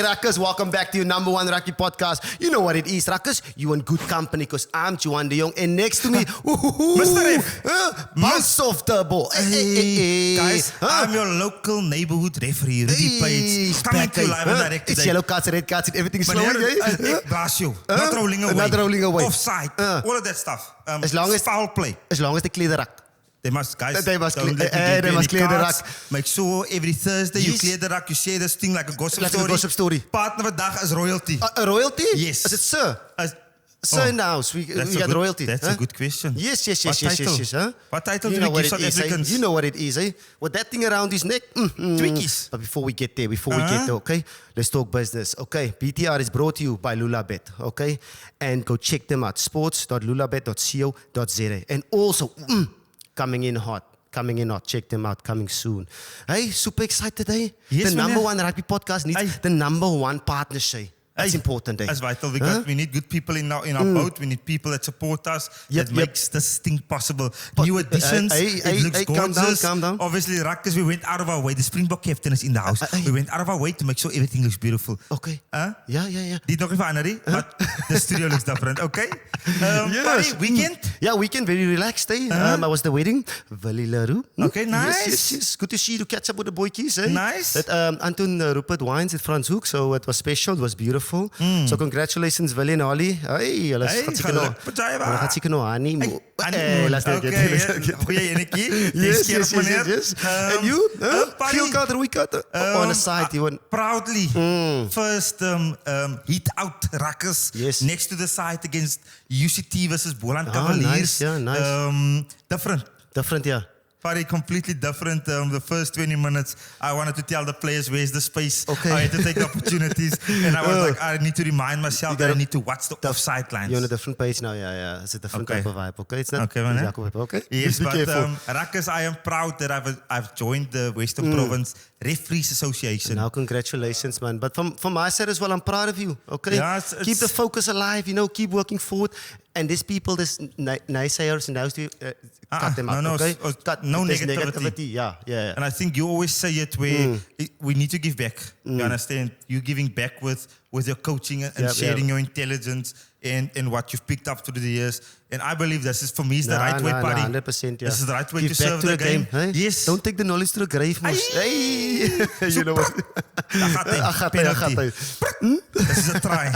Ruckers, welcome back to your number one rugby podcast. You know what it is, Ruckers. You in good company because I'm Juan de Jong. And next to me, Mr. F. Bounce off the ball. Guys, I'm your local neighborhood referee, Rudy Page. Coming to you live and direct It's today. yellow cards, red cards, everything's flowing. Ek blaas jou. Not rolling away. Not rolling away. Offside. All of that stuff. As long as foul play. As long as they clear the ruck. They must, guys. They must don't clear, let me give they you must any clear the cards. ruck. Make sure every Thursday you Yes. clear the ruck. You share this thing like a gossip Like a story. gossip story. Partner vandaag is royalty. A royalty? Yes. Is it sir? As- Sir in the house. We That's got good, royalty. That's a good question. Yes. What title? Huh? What title You do know we what give it South is, eh? Africans? You know what it is, eh? With that thing around his neck. Twinkies. But before we get there, okay? Let's talk business, okay? BTR is brought to you by Lulabet, okay? And go check them out. sports.lulabet.co.za. And also, coming in hot. Check them out, coming soon. Hey, super excited, eh? Yes, the number meneer. one rugby podcast needs the number one partnership. That's important, eh? That's vital. Huh? We need good people in our boat. We need people that support us. Yep, that makes this thing possible. New additions. It looks gorgeous. Calm down. Obviously, Ruckers, we went out of our way. The Springbok captain is in the house. We went out of our way to make sure everything looks beautiful. Okay. Huh? Yeah. Dit nog even aan, but the studio looks different. Okay. Yes. Buddy, weekend. Yeah, weekend, very relaxed, eh? I was at the wedding. Willie Leroux. Okay, nice. Yes. Good to see you, to catch up with the boykies, eh? Nice. That, Anton Rupert Wines at Frans Hoek, so it was special, it was beautiful. So congratulations, Willie and Ollie. Hey, hulle gaan seker nog honeymoon. Let's not get Goeie enetjie. Yes. And you? Geel kaart, rooi kaart? On the side, you want... Proudly. First hit out Ruckers. Yes. Next to the side against UCT versus Boland Cavaliers. Nice. Different, yeah. Very completely different. The first 20 minutes, I wanted to tell the players where's the space. Okay. I had to take opportunities. And I was like, I need to remind myself that I need to watch the offside lines. You're on a different page now, yeah. It's a different type of vibe, okay? It's not Okay, man. okay? Yes, Be but careful. Ruckers, I am proud that I've joined the Western Province Referees Association. Now, congratulations, man. But from my side as well, I'm proud of you, okay? Yeah, keep the focus alive, keep working forward. And these people, this naysayers, and those cut them out, okay? No There's negativity. Yeah. And I think you always say it where we need to give back. You understand? You giving back with your coaching and sharing your intelligence and what you've picked up through the years. And I believe this is, for me, is the right way, buddy. 100%, yeah. This is the right way give to serve to the game. Hey? Yes. Don't take the knowledge to the grave, mos. Hey. You know what? Penalty. This is a try.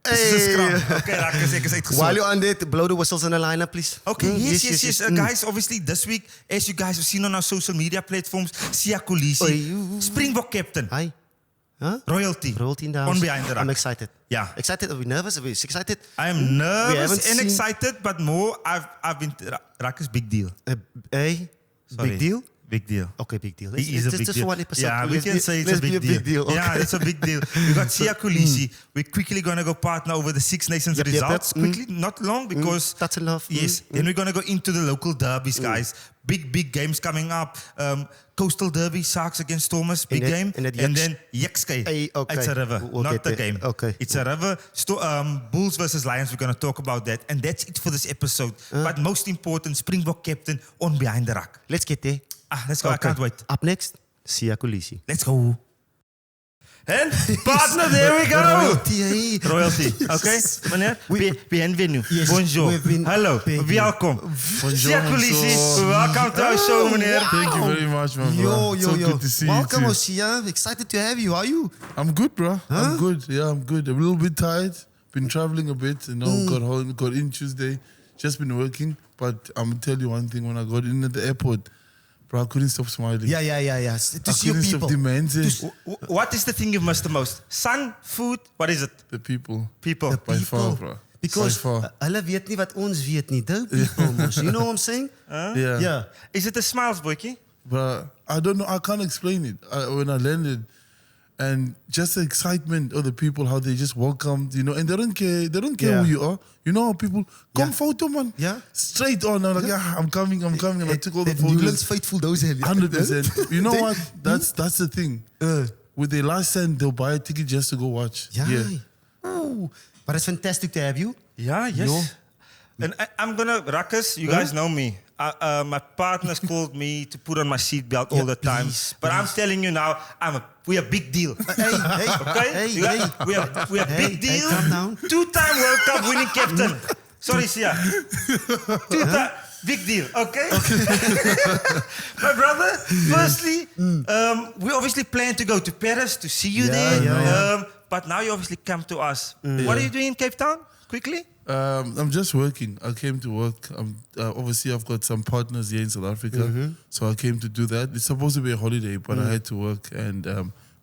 This is a scrum. Okay, Ruckers, ek is uitgesoek. While you're on that, blow the whistles on the lineup, please. Okay, yes. Guys, obviously this week, as you guys have seen on our social media platforms, Siya Kolisi, Springbok captain. Hi. Huh? Royalty in the house. on Behind the Ruck. I'm excited. Yeah. Excited? Are we nervous? Are we excited? I am nervous and excited, but more, I've been, Ruckers, big deal. Sorry. Big deal? Big deal. Okay, big deal. He is a big just deal. one episode. Yeah, we can say it's a big deal. Okay. Yeah, it's a big deal. We got Siya Kolisi. We're quickly going to go partner over the Six Nations results. Quickly, not long, because... That's enough. Yes. Then we're going to go into the local derbies, guys. Big games coming up. Coastal Derby, Sharks against Stormers, big game. And then Yekskei. Okay. It's a river, not the game. Okay. It's a river. Bulls versus Lions, we're going to talk about that. And that's it for this episode. But most important, Springbok captain on Behind the Ruck. Let's get there. Let's go. Okay. I can't wait. Up next, Siya Kolisi. Let's go. And partner, there we go. Royalty. Okay, meneer. Bienvenue. Yes, bonjour. Hallo. Welkom. Bonjour. Siya Kolisi. Welcome to our show, meneer. Thank you very much, my bro. So good to see Welcome, you too. Siya. Excited to have you. How are you? I'm good, bro. I'm good. Yeah, I'm good. A little bit tired. Been traveling a bit. Got home, got in Tuesday. Just been working. But I'm going to tell you one thing. When I got in at the airport, bro, I couldn't stop smiling. Yeah. To I see your couldn't people. stop demanding. What is the thing you missed the most? Sun, food, what is it? The people. People. By far, bro. Because By far. hulle weet nie wat ons weet nie. The people, mos. You know what I'm saying? Yeah. Is it the smiles, boykie? But I don't know. I can't explain it. When I landed, and just the excitement of the people, how they just welcomed, and they don't care. They don't care who you are. You know how people come photo, man. Yeah. Straight on. I'm like, I'm coming. And I took all the photos. Newlands faithful those have 100%. You know what? That's the thing. With their license, they'll buy a ticket just to go watch. Yeah. Oh, but it's fantastic to have you. Yeah, yes. And I'm gonna, Ruckers, you guys know me. my partner's called me to put on my seatbelt all the time. Please, but I'm telling you now, we a big deal. Okay? We are big deal. Calm down. 2-time World Cup winning captain. Sorry, Siya. 2-time. Big deal, okay? My brother, firstly, we obviously plan to go to Paris to see you there. But now you obviously come to us. What are you doing in Cape Town? Quickly? I'm just working. I came to work. Obviously, I've got some partners here in South Africa, so I came to do that. It's supposed to be a holiday, but I had to work. And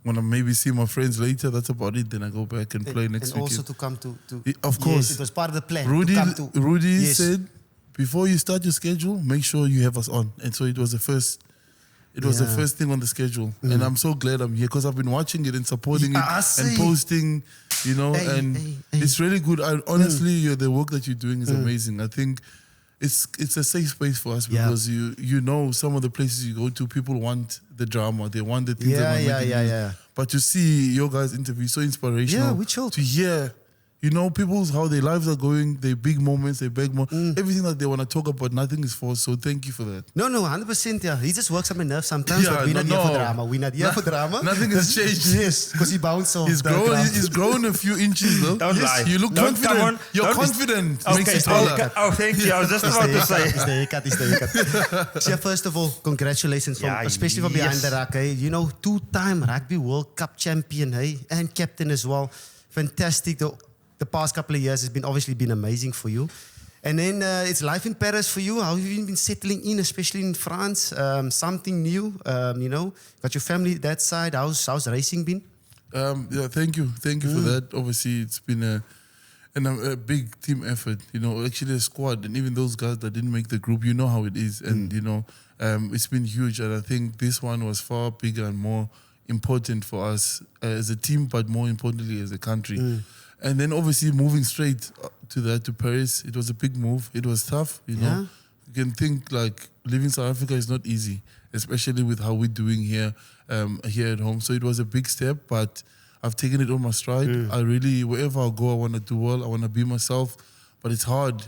when I maybe see my friends later, that's about it. Then I go back and play next week. And also to come to of course. Yes, it was part of the plan. Rudy said, before you start your schedule, make sure you have us on. And so it was the first. It was the first thing on the schedule. And I'm so glad I'm here because I've been watching it and supporting it and posting, you know, it's really good. Honestly, the work that you're doing is amazing. I think it's a safe space for us because you know some of the places you go to, people want the drama. They want the things that are making news. But to see your guys' interview, so inspirational. Yeah, we chill. To hear, you know, people's how their lives are going, their big moments, their big moments, everything that they want to talk about, nothing is forced. So thank you for that. No, 100%. Yeah, he just works on my nerves sometimes. But we're not here for drama. We're not here for drama. Nothing has changed. Yes, because he bounced off. He's grown a few inches though. Don't lie. You look confident. You're confident. Makes it taller. Oh, thank you. I was just about to say. It's the haircut. So first of all, congratulations, especially for Behind the Ruck. Hey. You know, 2-time Rugby World Cup champion, hey, and captain as well. Fantastic. The past couple of years has obviously been amazing for you. And then it's life in Paris for you. How have you been settling in, especially in France? Something new, you know? Got your family that side. How's racing been? Thank you for that. Obviously, it's been a big team effort. You know, actually a squad, and even those guys that didn't make the group, you know how it is. And, you know, it's been huge. And I think this one was far bigger and more important for us as a team, but more importantly as a country. And then obviously moving straight to Paris, it was a big move. It was tough, you know. You can think like leaving South Africa is not easy, especially with how we're doing here at home. So it was a big step, but I've taken it on my stride. I really, wherever I go, I want to do well. I want to be myself. But it's hard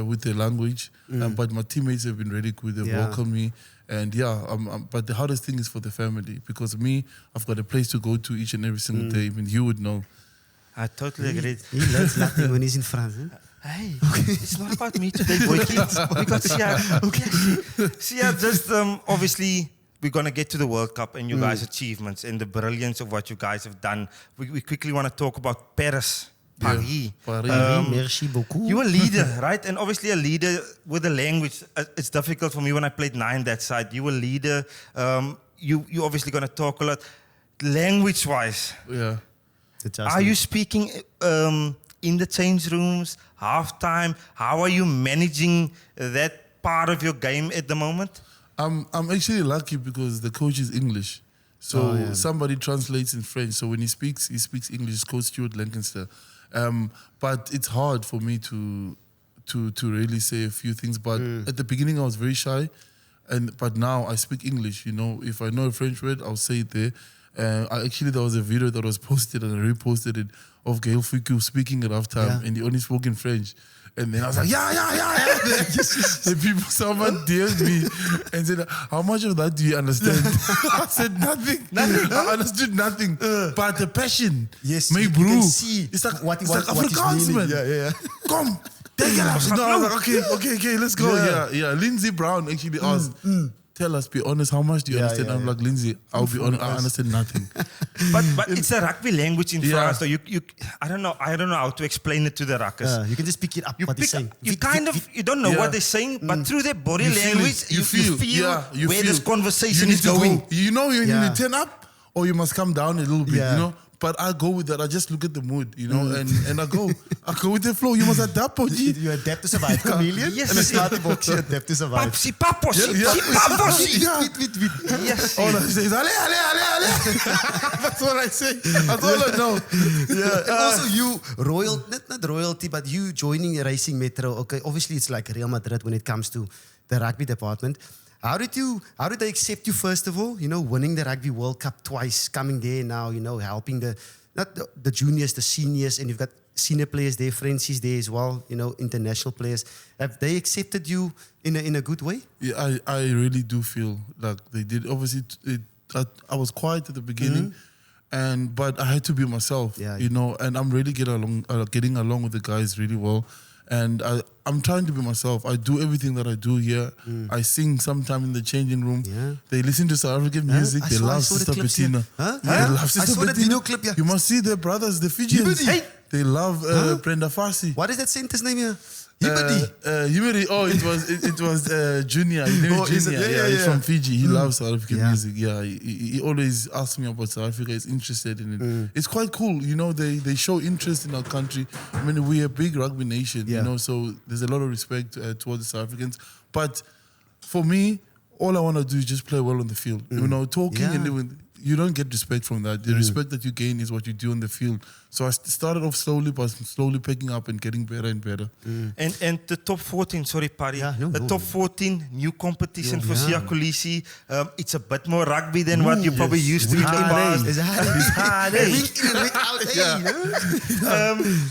with the language. But my teammates have been really good. They've welcomed me. And but the hardest thing is for the family because I've got a place to go to each and every single day. I mean, you would know. I totally agree. He learns Latin when he's in France. Hey, it's not about me today, boy kids. We got Siya. Siya, just obviously, we're going to get to the World Cup and you guys' achievements and the brilliance of what you guys have done. We quickly want to talk about Paris. Paris. Merci beaucoup. You're a leader, right? And obviously a leader with a language. It's difficult for me when I played 9 that side. You're a leader. You're obviously going to talk a lot. Language-wise. Yeah. Are you speaking in the change rooms, halftime? How are you managing that part of your game at the moment? I'm actually lucky because the coach is English. So somebody translates in French. So when he speaks English, Coach Stuart Lancaster. But it's hard for me to really say a few things. But at the beginning, I was very shy. But now I speak English. You know, if I know a French word, I'll say it there. Actually, there was a video that was posted and I reposted it of Gail Fiku speaking at halftime and he only spoke in French. And then I was like, And someone DM'd me and said, how much of that do you understand? I said, nothing. I understood nothing. But the passion, my bro, it's like Afrikaans, man. Come, take it out. No, I was like, okay, let's go. Yeah. Lindsay Brown actually asked, tell us, be honest, how much do you understand? I'm like, Lindsay, I'll be honest, I understand nothing. but it's a rugby language in France, so you I don't know how to explain it to the Ruckers. You can just pick it up what they're saying. You don't know what they're saying, but through their body language, you feel where this conversation is going. You know, you need to turn up or you must come down a little bit, you know? But I go with that. I just look at the mood, you know, and I go with the flow. You must adapt, Oji. You adapt to survive, chameleon. Yes, and a smarty box, you adapt to survive. Papsi, paposi, paposi. Yes. All I say is, ale. That's what I say. That's all I know. And also you, not royalty, but you joining Racing Metro. Okay, obviously it's like Real Madrid when it comes to the rugby department. How did they accept you, first of all? You know, winning the Rugby World Cup twice, coming there now, you know, helping not the juniors, the seniors, and you've got senior players there, Frenchies there as well, international players. Have they accepted you in a good way? Yeah, I really do feel like they did. Obviously, I was quiet at the beginning, but I had to be myself, and I'm really getting along with the guys really well. And I'm trying to be myself. I do everything that I do here. I sing sometime in the changing room. Yeah. They listen to South African music. They love Sister Bettina. They love Sister Bettina. Video clip, yeah. You must see their brothers, the Fijians. Hey. They love Brenda Fassi. What is that center's name here? Himari. Oh, it was Junior. Junior. He's from Fiji. He loves South African music. Yeah, he always asks me about South Africa. He's interested in it. It's quite cool. They show interest in our country. I mean, we're a big rugby nation. So there's a lot of respect towards the South Africans. But for me, all I want to do is just play well on the field. Talking and living. You don't get respect from that. The respect that you gain is what you do on the field. So I started off slowly, but slowly picking up and getting better and better. And the top 14, sorry, Paddy. The top 14, new competition for Siya Kolisi. It's a bit more rugby than what you probably used to in the past.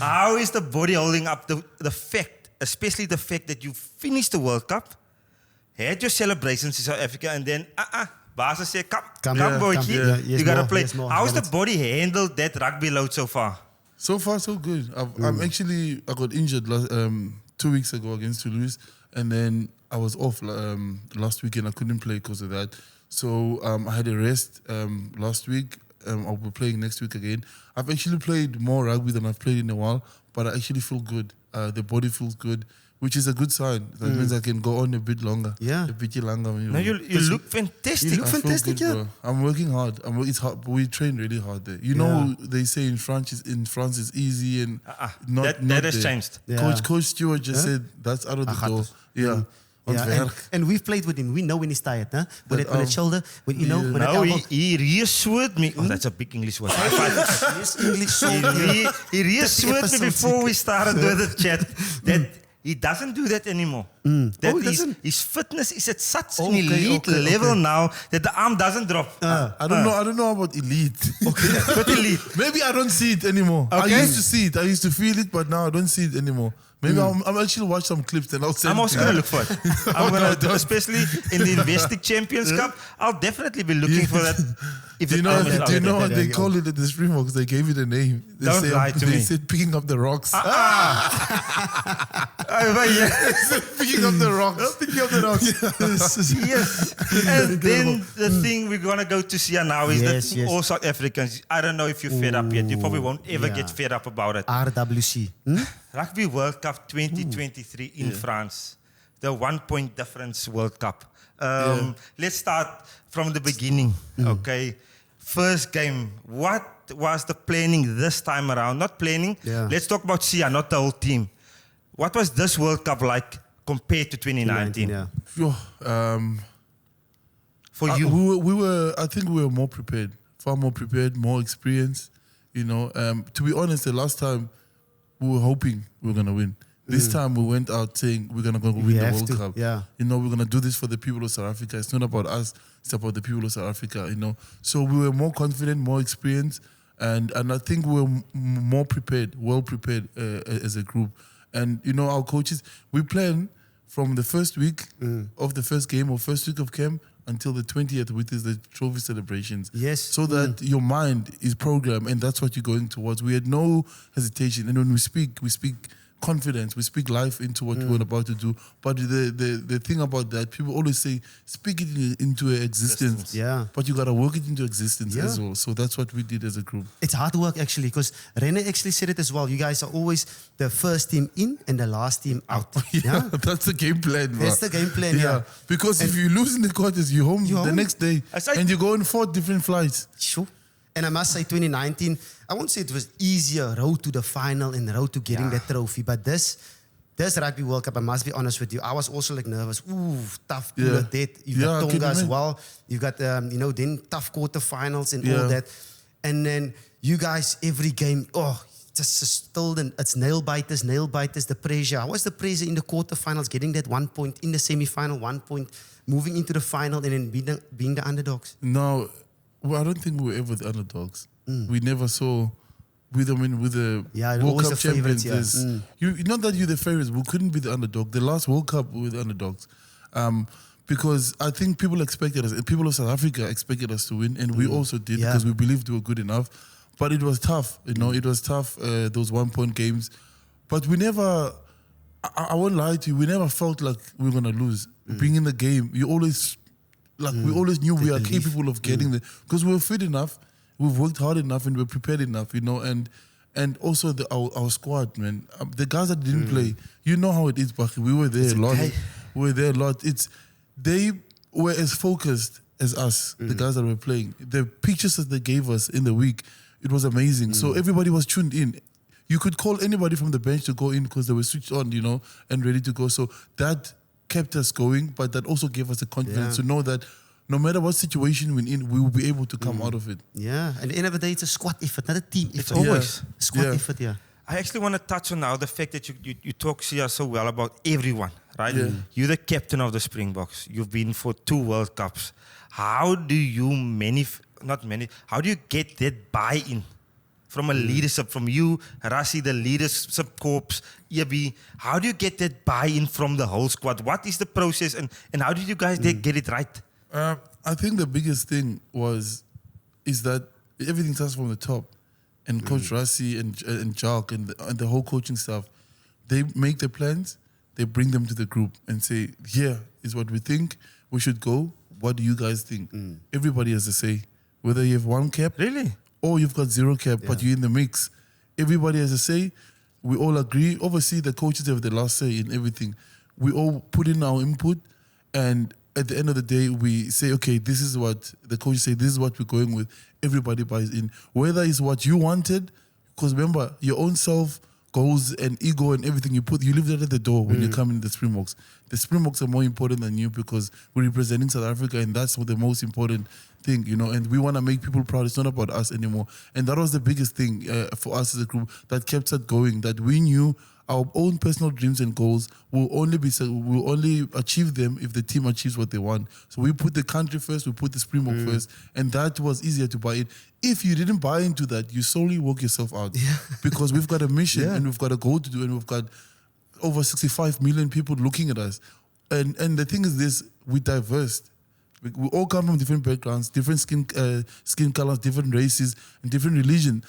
How is the body holding up the fact, especially the fact that you finished the World Cup, had your celebrations in South Africa, and then Baas say, come boyki, you got to play. How's the body handled that rugby load so far? So far, so good. I got injured 2 weeks ago against Toulouse, and then I was off last weekend. I couldn't play because of that. So I had a rest last week. I'll be playing next week again. I've actually played more rugby than I've played in a while, but I actually feel good. The body feels good, which is a good sign. That means I can go on a bit longer. Yeah. A bit longer. No, you look fantastic. You look fantastic, good, bro. I'm working hard. It's hard, but we train really hard there. They say in France it's easy and not that has changed. Yeah. Coach Stewart just said that's out of the door. Yeah. And we've played with him. We know when he's tired, huh? When it's shoulder, when when elbow. He reassured me. Oh, that's a big English word. He reassured me before we started with the chat that he doesn't do that anymore. That his fitness is at such an elite level now that the arm doesn't drop. I don't know about elite. But elite. Maybe I don't see it anymore. Okay. I used to see it. I used to feel it, but now I don't see it anymore. Maybe I'm actually watch some clips and I'll send. I'm also going to look for it. I'm going to, especially in the Investing Champions Cup, I'll definitely be looking for that. Do you know what they call it at the Springboks? They gave it a name. Don't lie to me. They said picking up the rocks. Picking up the rocks. Picking up the rocks. Yes. And then the thing we're going to go to see now is that all South Africans, I don't know if you're fed up yet. You probably won't ever get fed up about it. RWC. Rugby World Cup 2023 in France. The 1 point difference World Cup. Let's start from the beginning. Okay. First game. What was the planning this time around? Not planning. Let's talk about Siya, not the whole team. What was this World Cup like compared to 2019? For you? I think we were more prepared. Far more prepared, more experienced. To be honest, the last time we were hoping we were going to win. This time we went out saying we're going to go win the World Cup. Yeah. We're going to do this for the people of South Africa. It's not about us. It's about the people of South Africa, So we were more confident, more experienced, and I think we were more prepared, well prepared as a group. And, our coaches, we plan from the first week of the first game or first week of camp until the 20th, which is the trophy celebrations. Yes. So that your mind is programmed and that's what you're going towards. We had no hesitation. And when we speak confidence, we speak life into what we're about to do. But the thing about that, people always say, speak it into existence. Yeah. But you got to work it into existence as well. So that's what we did as a group. It's hard work actually, because Rene actually said it as well. You guys are always the first team in and the last team out. That's the game plan, bro. That's the game plan, yeah. Because if you lose in the quarters, you're home the next day. And you go on 4 different flights. Sure. And I must say 2019, I won't say it was easier road to the final and road to getting that trophy. But this Rugby World Cup, I must be honest with you, I was also like nervous. Ooh, tough pool of death. You've got Tonga as well. You've got, then tough quarterfinals and all that. And then you guys, every game, just still, it's nail biters, the pressure. How was the pressure in the quarterfinals, getting that 1 point in the semi-final, 1 point, moving into the final and then being the underdogs? No. Well, I don't think we were ever the underdogs. We never saw with the World always Cup the favourites, champions. Not that you're the favourites. We couldn't be the underdog. The last World Cup we were the underdogs, because I think people expected us, and people of South Africa expected us to win, and we also did because we believed we were good enough. But it was tough, it was tough, those 1 point games. But we never, I won't lie to you, we never felt like we were going to lose. Being in the game, you always, we always knew we are capable of getting there because we were fit enough, we've worked hard enough, and we're prepared enough, and also our squad, man. The guys that didn't play, you know how it is, Baki. We were there a lot. We were there a lot. They were as focused as us, the guys that were playing. The pictures that they gave us in the week, it was amazing. So everybody was tuned in. You could call anybody from the bench to go in because they were switched on, and ready to go. So that kept us going, but that also gave us the confidence to know that no matter what situation we're in, we will be able to come out of it. Yeah, and at the end of the day, it's a squad effort, not a team effort. It's always squad effort, I actually want to touch on now the fact that you talk, Siya, so well about everyone, right? Yeah. You're the captain of the Springboks. You've been for 2 World Cups. How do you how do you get that buy-in from a leadership, from you, Rassi, the leadership corps, EB? How do you get that buy-in from the whole squad? What is the process, and how did you guys get it right? I think the biggest thing is that everything starts from the top. And Coach Rassi and Jock and the whole coaching staff, they make the plans, they bring them to the group and say, here is what we think we should go. What do you guys think? Everybody has a say. Whether you have 1 cap Really? or you've got 0 cap, but you're in the mix. Everybody has a say. We all agree. Obviously, the coaches have the last say in everything. We all put in our input, and at the end of the day, we say, okay, this is what the coaches say, this is what we're going with. Everybody buys in. Whether it's what you wanted, because remember, your own self, goals and ego and everything, you leave that at the door when you come in the Springboks. The Springboks are more important than you because we're representing South Africa, and that's what the most important thing, and we want to make people proud. It's not about us anymore. And that was the biggest thing for us as a group that kept us going, that we knew our own personal dreams and goals will only achieve them if the team achieves what they want. So we put the country first, we put the Springbok first, and that was easier to buy in. If you didn't buy into that, you solely work yourself out because we've got a mission and we've got a goal to do, and we've got over 65 million people looking at us. And the thing is this, we're diverse. We all come from different backgrounds, different skin colors, different races, and different religion.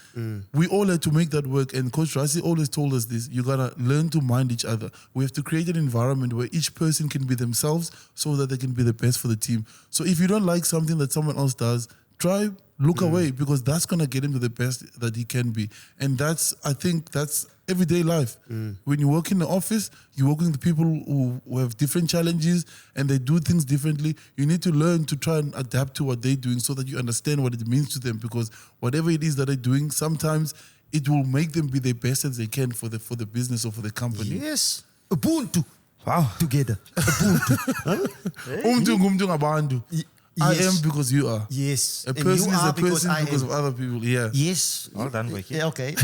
We all had to make that work. And Coach Rassi always told us this: you gotta learn to mind each other. We have to create an environment where each person can be themselves, so that they can be the best for the team. So if you don't like something that someone else does, look away, because that's gonna get him to the best that he can be. And I think that's everyday life. When you work in the office, you work with people who have different challenges and they do things differently. You need to learn to try and adapt to what they're doing so that you understand what it means to them, because whatever it is that they're doing, sometimes it will make them be their best as they can for the business or for the company. Yes. Ubuntu. Wow. Together. Umntu ngabantu. I am because you are. Yes. A person is a person because of other people. Yeah. Yes. Well done, Becky. Yeah, okay.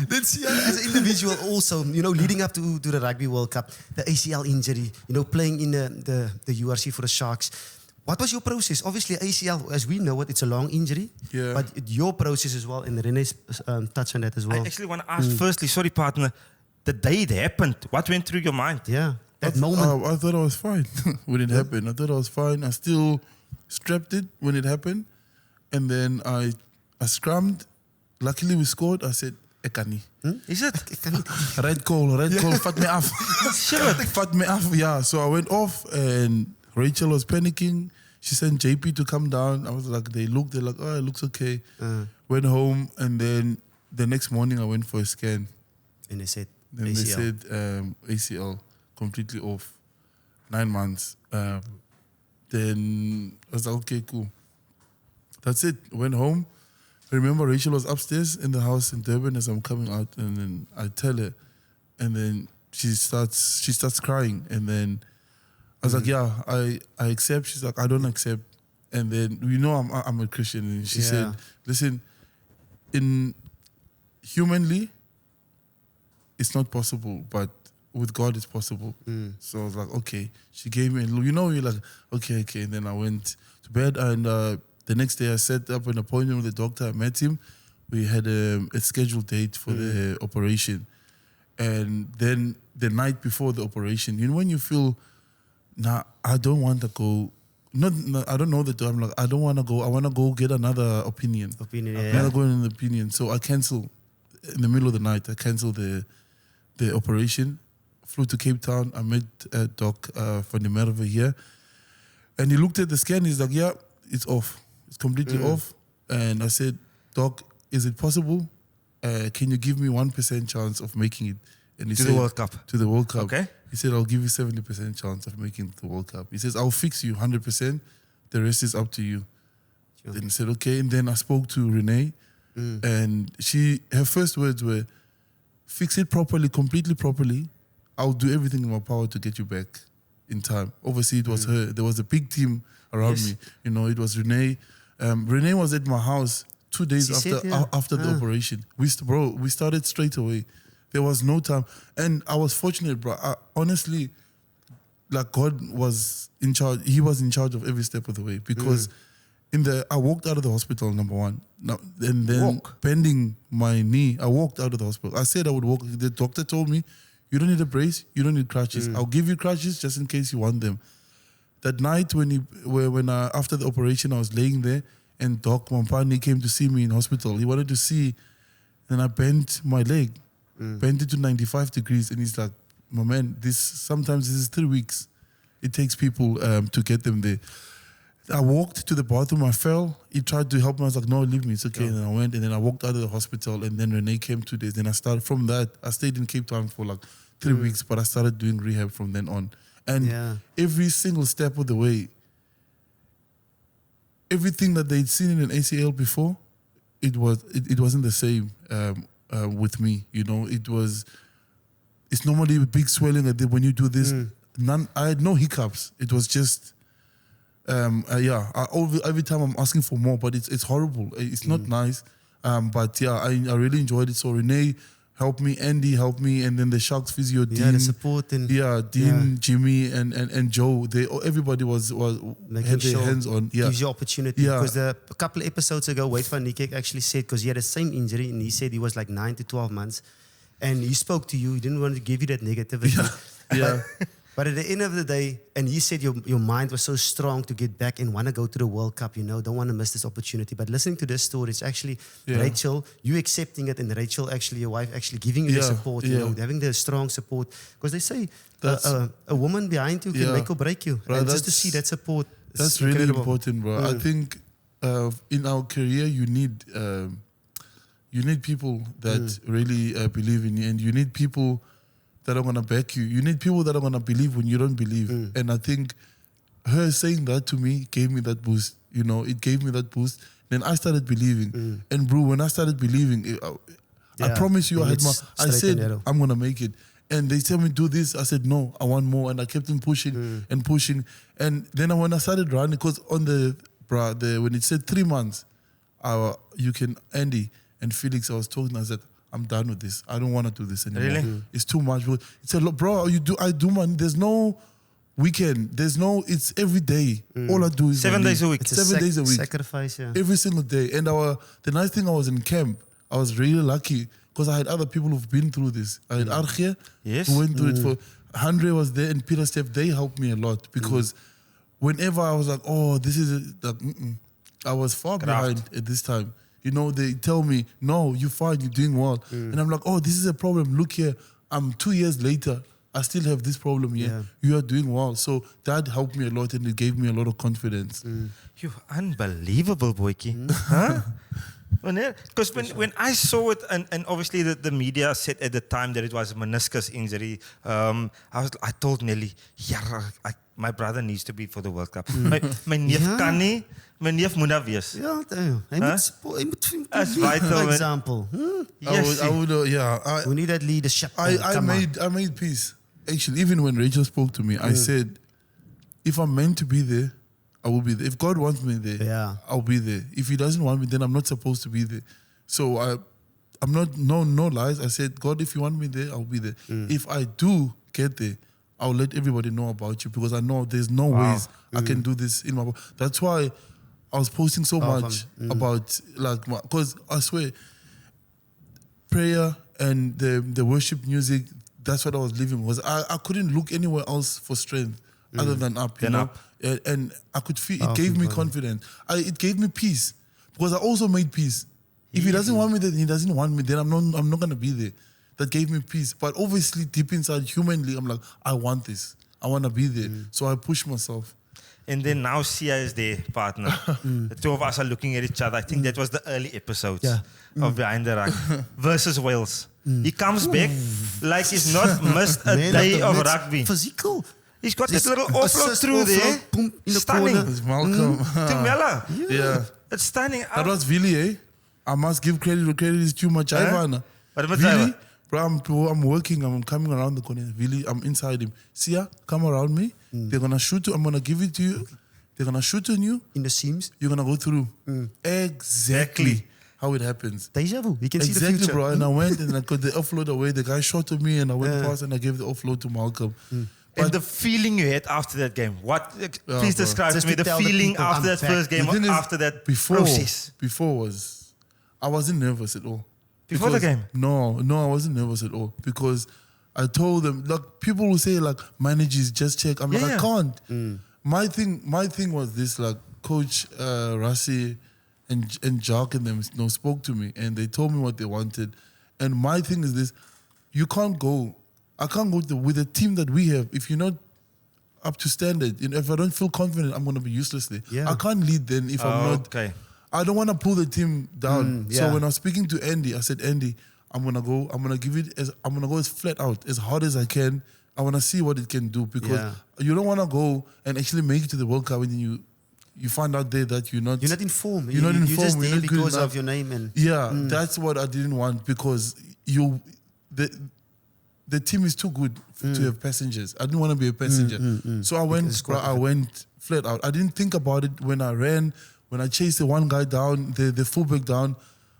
Let's see, as an individual also, leading up to the Rugby World Cup, the ACL injury, playing in the URC for the Sharks. What was your process? Obviously, ACL, as we know it, it's a long injury. Yeah. But your process as well, and René's touch on that as well. I actually want to ask firstly, sorry partner, the day it happened, what went through your mind? Yeah. That moment. I thought I was fine when it happened. I thought I was fine. I still strapped it when it happened. And then I scrummed. Luckily, we scored. I said, Ekani. Is it? Red call, fat me off. Fat me off, yeah. So I went off and Rachel was panicking. She sent JP to come down. I was like, they're like, oh, it looks okay. Went home, and then the next morning I went for a scan. And they said Then ACL. they said ACL. Completely off, 9 months. Then I was like, okay, cool. That's it. Went home. I remember Rachel was upstairs in the house in Durban as I'm coming out, and then I tell her, and then she starts crying, and then I was like, yeah, I accept. She's like, I don't accept. And then I'm a Christian, and she said, listen, humanly, it's not possible, but with God, it's possible. So I was like, okay. She gave me, you're like, okay. And then I went to bed, and The next day I set up an appointment with the doctor. I met him. We had a scheduled date for the operation. And then the night before the operation, you know, when you feel, I don't want to go. I don't know that I'm like, I don't want to go. I want to go get another opinion. Another go in an opinion. So I cancel in the middle of the night. I canceled the operation. Flew to Cape Town. I met Doc van der Merwe here. And he looked at the scan. He's like, yeah, it's off. It's completely off. And I said, Doc, is it possible? Can you give me 1% chance of making it? And he To said, the World Cup. To the World Cup. Okay. He said, I'll give you 70% chance of making the World Cup. He says, I'll fix you 100%. The rest is up to you. Sure. Then he said, okay. And then I spoke to Renee. And her first words were, fix it properly, completely properly. I'll do everything in my power to get you back in time. Obviously, it was her. There was a big team around me. You know, it was Renee. Renee was at my house 2 days after the operation. We started straight away. There was no time. And I was fortunate, bro. Honestly, like God was in charge. He was in charge of every step of the way. Because I walked out of the hospital, number one. And then bending my knee, I walked out of the hospital. I said I would walk. The doctor told me, you don't need a brace, you don't need crutches. I'll give you crutches just in case you want them. That night after the operation, I was laying there and Doc Mampani came to see me in hospital. He wanted to see, and I bent my leg. Bent it to 95 degrees, and he's like, my man, sometimes this is 3 weeks. It takes people to get them there. I walked to the bathroom, I fell. He tried to help me. I was like, no, leave me, it's okay. And then I went, and then I walked out of the hospital, and then Renee came 2 days. Then I started from that. I stayed in Cape Town for like 3 weeks, but I started doing rehab from then on. And every single step of the way, everything that they'd seen in an ACL before, it wasn't the same. With me, you know, it's normally a big swelling that when you do this. I had no hiccups. It was just, every time I'm asking for more, but it's horrible. It's not nice. But yeah, I really enjoyed it. So Renee helped me, Andy helped me, and then the Sharks physio, Dean, the support and Dean, Jimmy, and Joe. Everybody was had their hands on. Gives you opportunity because a couple of episodes ago, Wade van Niekerk actually said, because he had the same injury and he said he was like 9 to 12 months, and he spoke to you. He didn't want to give you that negativity. But at the end of the day, and he said your mind was so strong to get back and want to go to the World Cup, you know, don't want to miss this opportunity. But listening to this story, it's actually Rachel, you accepting it, and Rachel, actually your wife, actually giving you the support, you know, having the strong support. Because they say a woman behind you can make or break you. Bro, and just to see that support, that's really important, bro. I think in our career, you need people that really believe in you, and you need people that are going to back you. You need people that are going to believe when you don't believe. And I think her saying that to me gave me that boost. You know, it gave me that boost. Then I started believing. And bro, when I started believing, I promise you, I said, I'm going to make it. And they tell me, do this. I said, no, I want more. And I kept on pushing and pushing. And then when I started running, because on when it said 3 months, Andy and Felix, I was talking, I said, I'm done with this. I don't want to do this anymore. Really? It's too much. It's a lot, bro. I do, man. There's no weekend. It's every day. All I do is 7 days a week. It's 7 days a week. Sacrifice, every single day. And the nice thing, I was in camp. I was really lucky because I had other people who've been through this. I had Archie, who went through it for. Andre was there, and Peter Steph. They helped me a lot because whenever I was like, oh, this is I was far behind at this time. You know, they tell me, no, you're fine, you're doing well. And I'm like, oh, this is a problem. Look here, I'm 2 years later. I still have this problem here. Yeah. You are doing well. So that helped me a lot, and it gave me a lot of confidence. You're unbelievable, Boyki. Huh? Because when I saw it, and obviously the media said at the time that it was a meniscus injury, I told Nelly, my brother needs to be for the World Cup. My neef kan nie, my neef moet daar wees. Ja, hy moet as vital example. We need that leadership. I made peace. Actually, even when Rachel spoke to me, I said, if I'm meant to be there, I will be there. If God wants me there, I'll be there. If He doesn't want me, then I'm not supposed to be there. So I'm not, no lies. I said, God, if you want me there, I'll be there. If I do get there, I'll let everybody know about you, because I know there's no ways I can do this in my. That's why I was posting so much about like, because I swear, prayer and the worship music, that's what I was living was. I couldn't look anywhere else for strength other than up, you know? Up. And I could feel, it gave me confidence. It gave me peace because I also made peace. If he doesn't want me, then he doesn't want me, then I'm not going to be there. That gave me peace. But obviously deep inside, humanly, I'm like, I want this. I want to be there. So I push myself. And then now Siya is there, partner. The two of us are looking at each other. I think that was the early episodes of Behind the Ruck versus Wales. He comes back like he's not missed a day of rugby. Physical. He's got this little offload through there. Boom, in the Stunning. corner. It's Malcolm. To Mella. Yeah. It's stunning. That was Willie, eh? I must give credit where credit is too much. Ivana. What about Willie, Ivan? bro, I'm working. I'm coming around the corner. Willie, I'm inside him. Siya, come around me. They're going to shoot you. I'm going to give it to you. They're going to shoot on you. In the seams. You're going to go through. Exactly how it happens. Deja vu. You can see the Exactly, future. bro. And I went and I got the offload away. The guy shot at me and I went past and I gave the offload to Malcolm. And the feeling you had after that game. Please describe Just to me to the tell the feeling people after I'm that back. first game, The thing is, after that process. Before was, I wasn't nervous at all. Before the game? No, I wasn't nervous at all because I told them, like, people will say, like, managers, just check. I'm like, I can't. My thing was this, like, Coach Rassi and Jock and them spoke to me and they told me what they wanted. And my thing is this, you can't go. I can't go with the team that we have. If you're not up to standard, you know, if I don't feel confident, I'm going to be useless there. Yeah. I can't lead then if I'm not. Okay. I don't want to pull the team down. yeah. So when I was speaking to Andy, I said, Andy, I'm going to go as flat out, as hard as I can. I want to see what it can do because you don't want to go and actually make it to the World Cup and then you find out there that you're not You're not informed. You're not informed. You're just You're there not good because enough. of your name. And That's what I didn't want because the team is too good to have passengers. I didn't want to be a passenger. So I went flat out. I didn't think about it when I ran, when I chased the one guy down, the fullback down.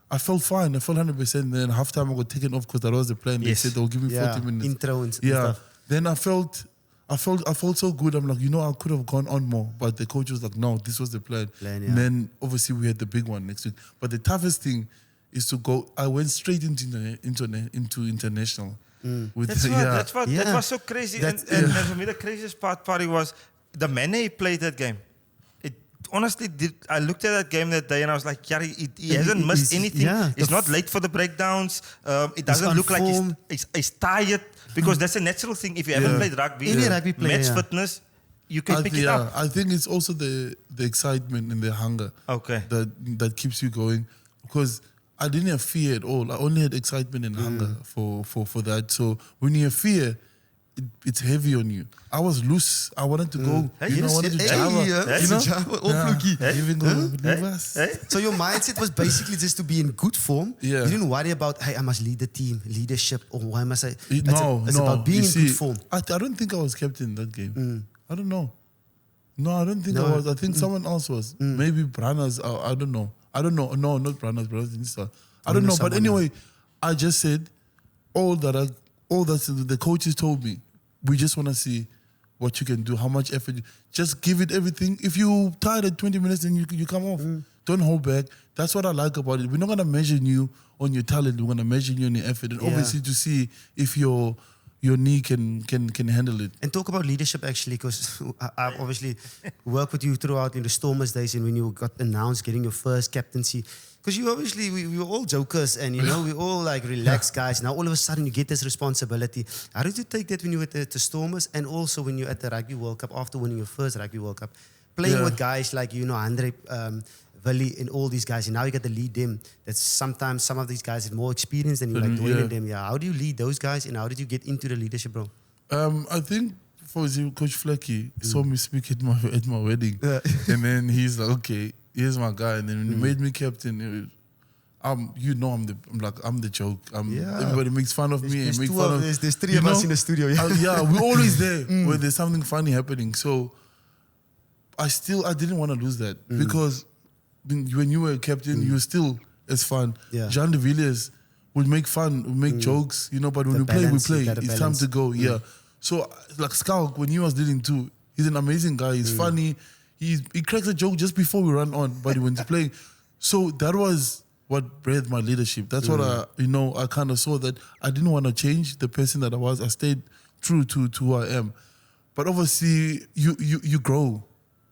I felt fine. I felt 100%. Then halftime I got taken off because that was the plan. They said they'll give me 40 minutes. Intro and stuff. Then I felt so good. I'm like, I could have gone on more. But the coach was like, no, this was the plan. And then obviously we had the big one next week. But the toughest thing is to go. I went straight into international. That was so crazy. And for me, the craziest part was the manner he played that game. It honestly did. I looked at that game that day and I was like, he hasn't missed anything. He's not late for the breakdowns. It doesn't look like he's tired because that's a natural thing. If you haven't played rugby, any rugby player, match fitness, you can pick it up. I think it's also the excitement and the hunger that keeps you going because I didn't have fear at all. I only had excitement and hunger for that. So when you have fear, it's heavy on you. I was loose. I wanted to go. I wanted to Java. So your mindset was basically just to be in good form. Yeah. You didn't worry about, hey, I must lead the team, leadership, or why must I? It's about being in good form. I don't think I was captain in that game. I don't know. No, I don't think I was. I think someone else was. Maybe Branas. I don't know. No, not Branas. I don't know. But anyway, I just said all that the coaches told me. We just want to see what you can do, how much effort. Just give it everything. If you tired at 20 minutes, then you come off. Don't hold back. That's what I like about it. We're not going to measure you on your talent. We're going to measure you on your effort. And obviously to see if your knee can handle it. And talk about leadership actually, because I obviously worked with you throughout in the Stormers days and when you got announced getting your first captaincy. Because you obviously, we were all jokers and, we all like relaxed guys. Now all of a sudden you get this responsibility. How did you take that when you were at the Stormers and also when you're at the Rugby World Cup after winning your first Rugby World Cup? Playing with guys like, Andre, Willie and all these guys, and now you got to lead them. That's sometimes some of these guys have more experience than you, like Dwayne and them. How do you lead those guys and how did you get into the leadership, bro? I think for Coach Flecky saw me speak at my wedding. And then he's like, okay, here's my guy. And then when he made me captain, I'm the joke. Everybody makes fun of me. There's three of us in the studio. We're always there when there's something funny happening. So I didn't want to lose that because when you were a captain, you were still as fun. Yeah. Jean de Villiers would make fun, would make jokes, but when we play. It's time to go. So like Skalk, when he was leading too, he's an amazing guy. He's funny. he cracks a joke just before we run on, but when he's playing. So that was what bred my leadership. That's what I kind of saw, that I didn't want to change the person that I was. I stayed true to who I am. But obviously, you grow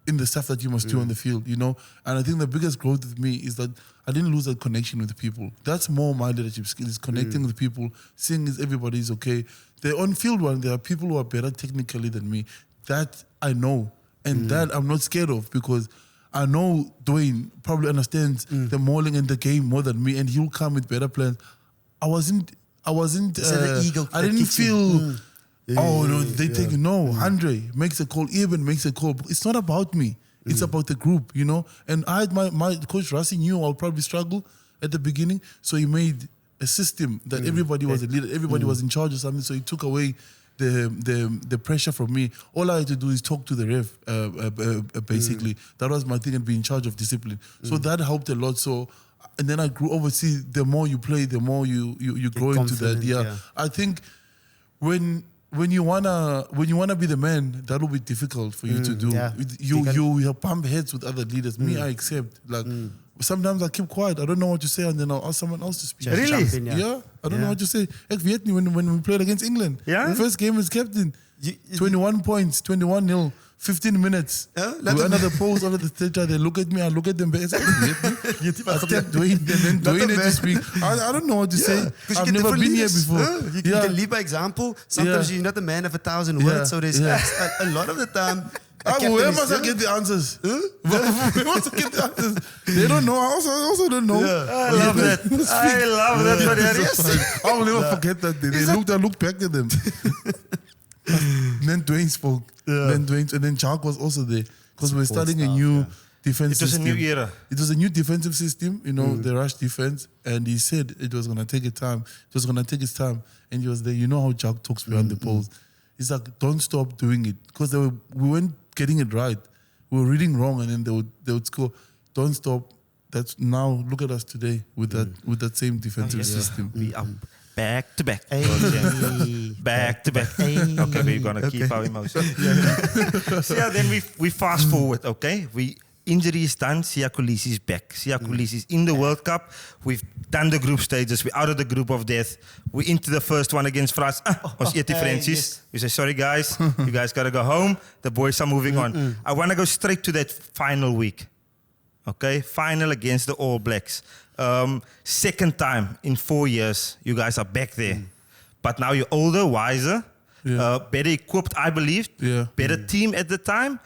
in the stuff that you must do on the field, you know? And I think the biggest growth with me is that I didn't lose that connection with people. That's more my leadership skill, is connecting with people, seeing if everybody's okay. The on-field one, there are people who are better technically than me. That I know. And that I'm not scared of, because I know Dwayne probably understands the mauling and the game more than me, and he'll come with better plans. I wasn't I didn't feel... They take no. Andre makes a call. Eben makes a call. It's not about me. It's about the group, you know. And I had my coach Rassi knew I'll probably struggle at the beginning, so he made a system that everybody was a leader, everybody was in charge of something. So he took away the pressure from me. All I had to do is talk to the ref. Basically, that was my thing, and be in charge of discipline. So that helped a lot. So. And then I grew. Obviously, the more you play, the more you grow into that. Yeah, I think when you wanna be the man, that will be difficult for you to do. Yeah. You pump heads with other leaders. Me, I accept. Like sometimes I keep quiet. I don't know what to say, and then I'll ask someone else to speak. Really? Yeah. I don't know what to say. Ek weet nie, when we played against England, the first game as captain, 21 points, 21-0. 15 minutes. Another pose over the stage. They look at me. I look at them. I step Dwayne, and then Dwayne had to speak. I don't know what to say. I've never been here before. You can lead by example. Sometimes you're not a man of 1,000 words. So there's a lot of the time. Where must I get the answers? Where must I get the answers? They don't know. I also don't know. I love that. I love that. But I will never forget that day. I looked back at them. And then Dwayne spoke. And then Jacques was also there, because we're starting a new defense system. It was a new era. It was a new defensive system, you know, the rush defense. And he said it was going to take its time. It was going to take its time. And he was there. You know how Jacques talks behind the poles. He's like, don't stop doing it. Because we weren't getting it right. We were reading wrong, and then they would score. Don't stop. That's now, look at us today with that same defensive system. We are back to back. Back to back. Okay, we're going to keep our emotion. So then we fast forward, okay? Injury is done. Siya Kolisi is back. Siya Kolisi is in the World Cup. We've done the group stages. We're out of the group of death. We're into the first one against France. Was eat differences. Yes. We say, sorry guys, you guys got to go home. The boys are moving on. I want to go straight to that final week. Okay, final against the All Blacks. Second time in 4 years, you guys are back there. But now you're older, wiser, better equipped, I believe. Better team at the time.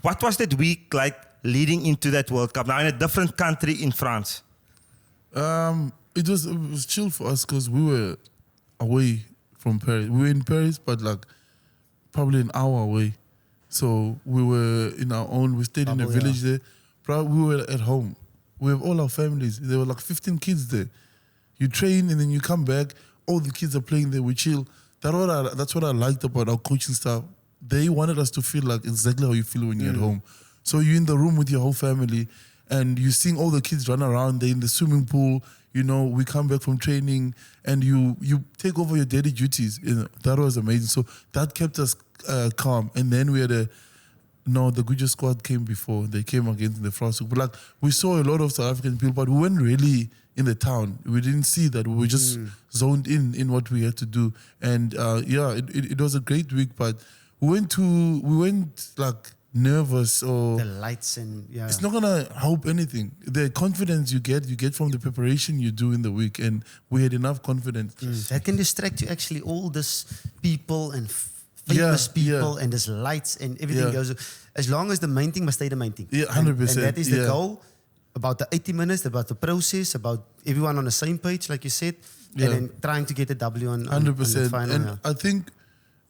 What was that week like leading into that World Cup? Now in a different country in France. It was chill for us, because we were away from Paris. We were in Paris, but like probably an hour away. So we were in our own. We stayed in a village there. We were at home. We have all our families. There were like 15 kids there. You train and then you come back. All the kids are playing there. We chill. That's what I liked about our coaching staff. They wanted us to feel like exactly how you feel when you're at home. So you're in the room with your whole family, and you're seeing all the kids run around. They're in the swimming pool. You know, we come back from training, and you take over your daily duties. You know, that was amazing. So that kept us calm. And then we had the Guja squad came before. They came against the France. But like, we saw a lot of South African people, but we weren't really in the town. We didn't see that. We were just zoned in what we had to do. And it was a great week, but we went like nervous or... The lights and... Yeah. It's not going to help anything. The confidence you get from the preparation you do in the week. And we had enough confidence. That can distract you, actually. All this people and famous people and there's lights and everything goes. As long as the main thing must stay the main thing. Yeah, 100%. And that is the goal. About the 80 minutes, about the process, about everyone on the same page, like you said, and then trying to get a W on 100%. The final. And I think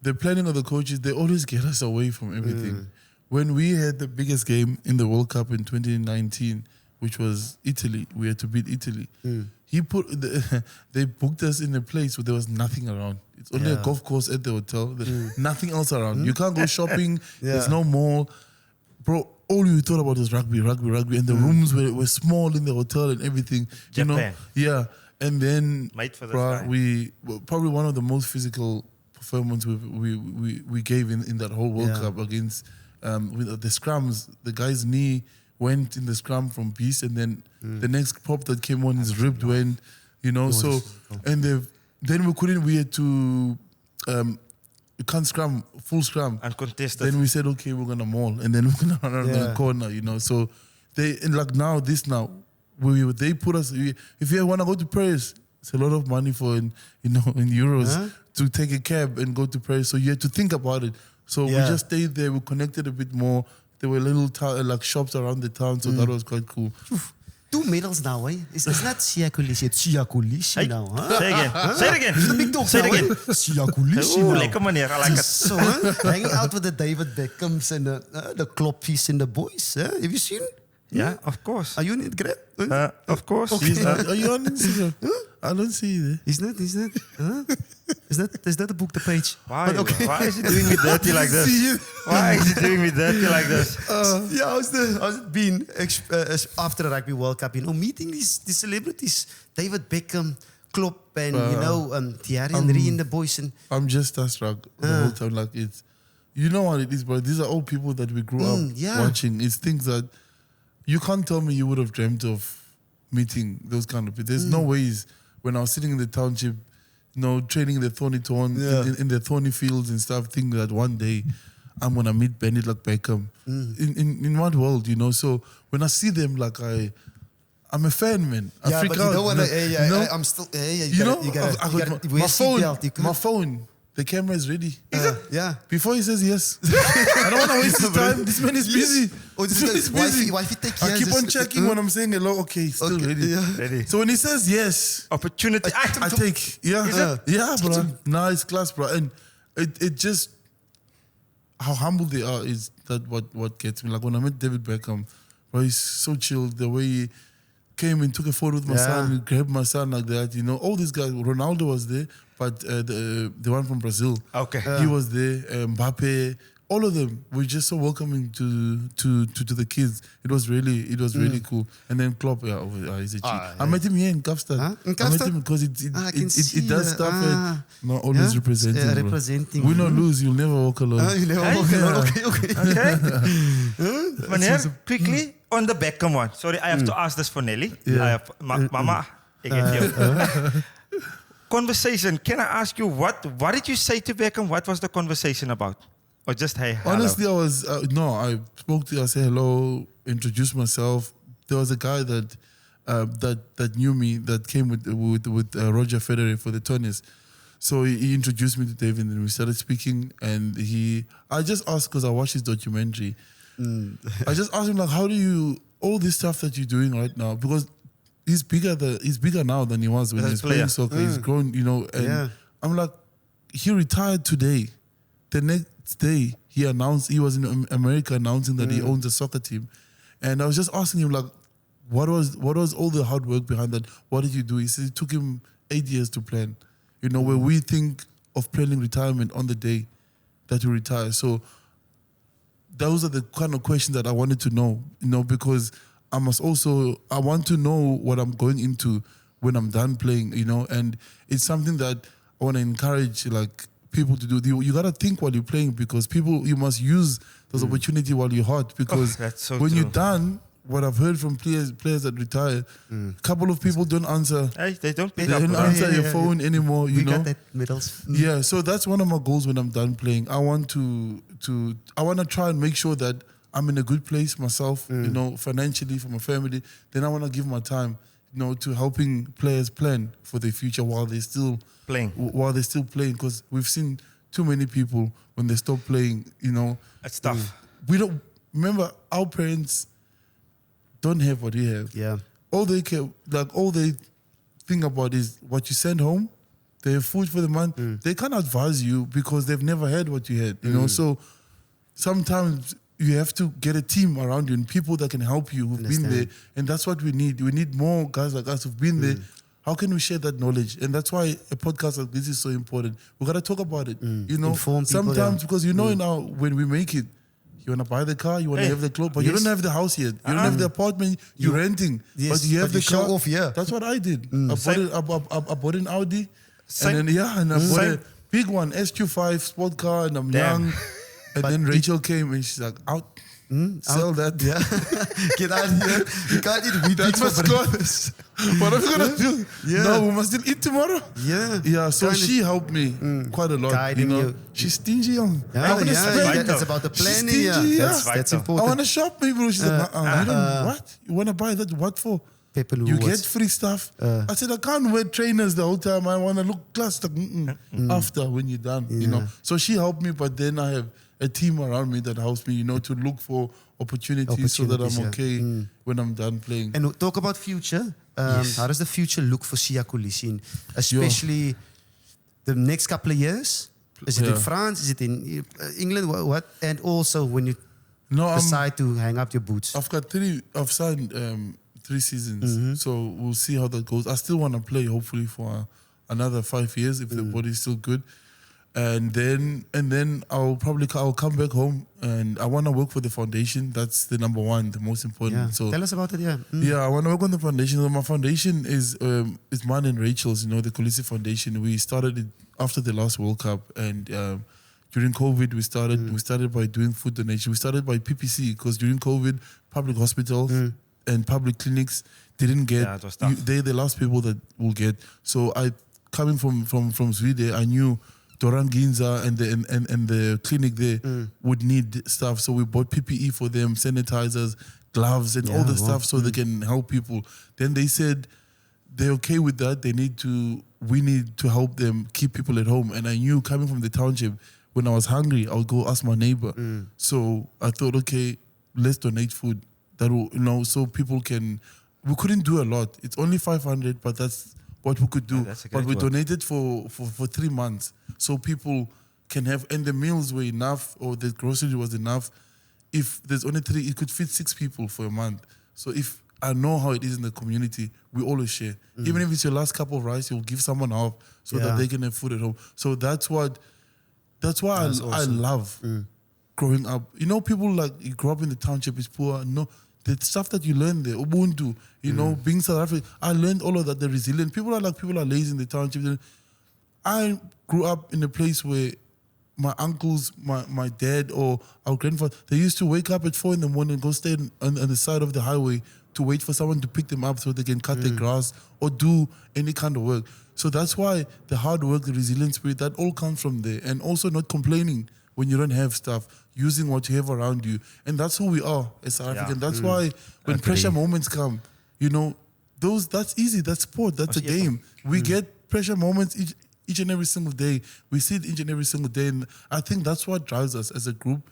the planning of the coaches, they always get us away from everything. When we had the biggest game in the World Cup in 2019, which was Italy, we had to beat Italy. They booked us in a place where there was nothing around. It's only a golf course at the hotel. There's nothing else around. You can't go shopping. There's no mall. Bro, all you thought about was rugby. And the rooms were small in the hotel and everything. Japan. You know? Yeah. And then, we probably one of the most physical performance we gave in that whole World Cup against with the scrums, the guy's knee went in the scrum from piece, and then the next pop that came on, his rib went, you know. So, and then we had to, you can't scrum, full scrum. Uncontested. Then we said, okay, we're going to maul, and then we're going to run around the corner, you know. So, and like now, they put us, if you want to go to Paris, it's a lot of money for, in euros, to take a cab and go to Paris. So you had to think about it. So we just stayed there, we connected a bit more. There were little like shops around the town, so that was quite cool. 2 medals now, eh? It's not Siya Kolisi, it's Siya Kolisi now. Huh? Say again. Huh? Say it again. It's the big dog Say now, it again. eh? Siya Kolisi Ooh, now. lekker meneer, I like it. So, hanging out with the David Beckhams and the Kloppies and the boys. Have you seen? Yeah, of course. Are you in it, Greg? Of course. Okay. Are you on Instagram? I don't see you there. He's not. Huh? Is that a book, the page? Why? But okay. Why is he doing me dirty like this? Why is he doing me dirty like this? Yeah, how's it been after the Rugby World Cup? You know, meeting these celebrities, David Beckham, Klopp, and Thierry Henry and the boys. And I'm just starstruck the whole time. Like it's, you know what it is, but these are all people that we grew up watching. It's things that you can't tell me you would have dreamt of meeting those kind of people. There's no ways. When I was sitting in the township, training the thorny torn in the thorny fields and stuff, thinking that one day I'm gonna meet Benedict Beckham. In what world, So when I see them, like I'm a fan, man. Yeah, I freak but you out. don't want to. I'm still. My phone. The camera is ready. Yeah. Before he says yes. I don't want to waste his time. This man is busy. This man is busy. Wifey take yes. I keep on checking when I'm saying hello. Okay, still ready. Yeah. Ready. So when he says yes, Opportunity. I take. Yeah, bro. Nice class, bro. And it just, how humble they are is that what gets me. Like when I met David Beckham, bro, he's so chill. The way he came and took a photo with my son, he grabbed my son like that. All these guys. Ronaldo was there. But the one from Brazil, he was there. Mbappe, all of them were just so welcoming to the kids. It was really cool. And then Klopp, he's a cheat. I met him here in Kapstad. Huh? In I met him because it does stuff and not always representing. Win or lose, you'll never walk alone. You never walk alone. Okay. Meneer, quickly on the Beckham one. Sorry, I have to ask this for Nelly. Yeah. Mama, I get you. Conversation. Can I ask you what did you say to Beckham? What was the conversation about? Or just hey? Hello? Honestly, I was I spoke to you. I said hello, introduced myself. There was a guy that knew me that came with Roger Federer for the tennis. So he introduced me to David, and we started speaking. And I just asked because I watched his documentary. I just asked him like, how do you all this stuff that you're doing right now? Because he's bigger now than he was when he was playing soccer. He's grown, and I'm like, he retired today. The next day, he announced he was in America announcing that he owns a soccer team. And I was just asking him, like, what was all the hard work behind that? What did you do? He said it took him 8 years to plan. Where we think of planning retirement on the day that you retire. So those are the kind of questions that I wanted to know, because I want to know what I'm going into when I'm done playing, and it's something that I want to encourage like people to do. You got to think while you're playing, because you must use those opportunities while you're hot, because when you're done, what I've heard from players that retire, a couple of people don't answer. They don't pick They up. don't answer your phone anymore, We got that medals. Yeah, so that's one of my goals when I'm done playing. I want to try and make sure that I'm in a good place myself, financially for my family. Then I want to give my time, to helping players plan for their future while they're still playing. Because we've seen too many people when they stop playing, It's tough. We don't remember our parents don't have what we have. Yeah. All they think about is what you send home. They have food for the month. They can't advise you because they've never had what you had. So sometimes you have to get a team around you and people that can help you who've been there. And that's what we need. We need more guys like us who've been there. How can we share that knowledge? And that's why a podcast like this is so important. We got to talk about it. Inform people, sometimes because now when we make it, you want to buy the car, you want to have the clothes, but you don't have the house yet. You don't have the apartment. You're renting, but you have the car. Show off, yeah. That's what I did. I bought an Audi, and then I bought a big one, SQ5 sport car, and I'm young. And then Rachel came and she's like, out. Sell out. that. Yeah. Get out of here. You can't eat wheat That's bix for breakfast. What are we going to do? Yeah. No, we must still eat tomorrow. Yeah. Yeah, so Kinda she helped me quite a lot. guiding you. She's stingy, young. Yeah, I want to spend. it's about the planning. stingy, Yeah. yeah. That's Vital. I important. want to shop, maybe. She's like, you don't, what? You want to buy that? What for? People who You was- get free stuff. I said, I can't wear trainers the whole time. I want to look class. Like, after, when you're done, you know. So she helped me, but then I have a team around me that helps me, you know, to look for opportunities so that I'm okay when I'm done playing. And talk about future. How does the future look for Siya Kolisi? Especially the next couple of years? Is it in France? Is it in England? What? And also when you decide to hang up your boots. I've signed 3 seasons, so we'll see how that goes. I still want to play, hopefully, for another 5 years if the body's still good. And then I'll come back home and I want to work for the foundation. That's the number one, the most important. Yeah. So Tell us about it, yeah. yeah, I want to work on the foundation. So my foundation is mine and Rachel's, you know, the Kolisi Foundation. We started it after the last World Cup, and during COVID we started by doing food donation. We started by PPC because during COVID, public hospitals and public clinics didn't get. Yeah, it was tough. They're the last people that will get. So coming from Sweden, I knew Doran Ginza and the clinic there would need stuff. So we bought PPE for them, sanitizers, gloves, and all the stuff so they can help people. Then they said they're okay with that. We need to help them keep people at home. And I knew coming from the township, when I was hungry, I would go ask my neighbor. So I thought, okay, let's donate food. That will, you know, so people can. We couldn't do a lot. It's only 500, but that's what we could do. But we donated for 3 months, so people can have, and the meals were enough, or the grocery was enough. If there's only 3, it could fit 6 people for a month. So if I know how it is in the community, we always share. Even if it's your last cup of rice, you'll give someone half so that they can have food at home. So that's why awesome. I love growing up. You know, people like, you grow up in the township, is poor. No, the stuff that you learn there, Ubuntu, you know, being South African, I learned all of that, the resilient. People are lazy in the township. I grew up in a place where my uncles, my dad, or our grandfather, they used to wake up at 4 a.m. and go stay on the side of the highway to wait for someone to pick them up so they can cut their grass or do any kind of work. So that's why the hard work, the resilient spirit, that all comes from there. And also not complaining when you don't have stuff, using what you have around you. And that's who we are as South African. That's why when pressure moments come, you know, that's easy, that's sport, that's a game. We get pressure moments each and every single day. We see it each and every single day. And I think that's what drives us as a group,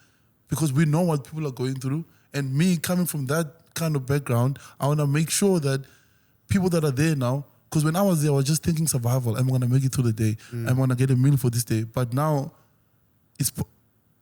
because we know what people are going through. And me coming from that kind of background, I want to make sure that people that are there now, because when I was there, I was just thinking survival. I'm going to make it through the day. I'm going to get a meal for this day. But now,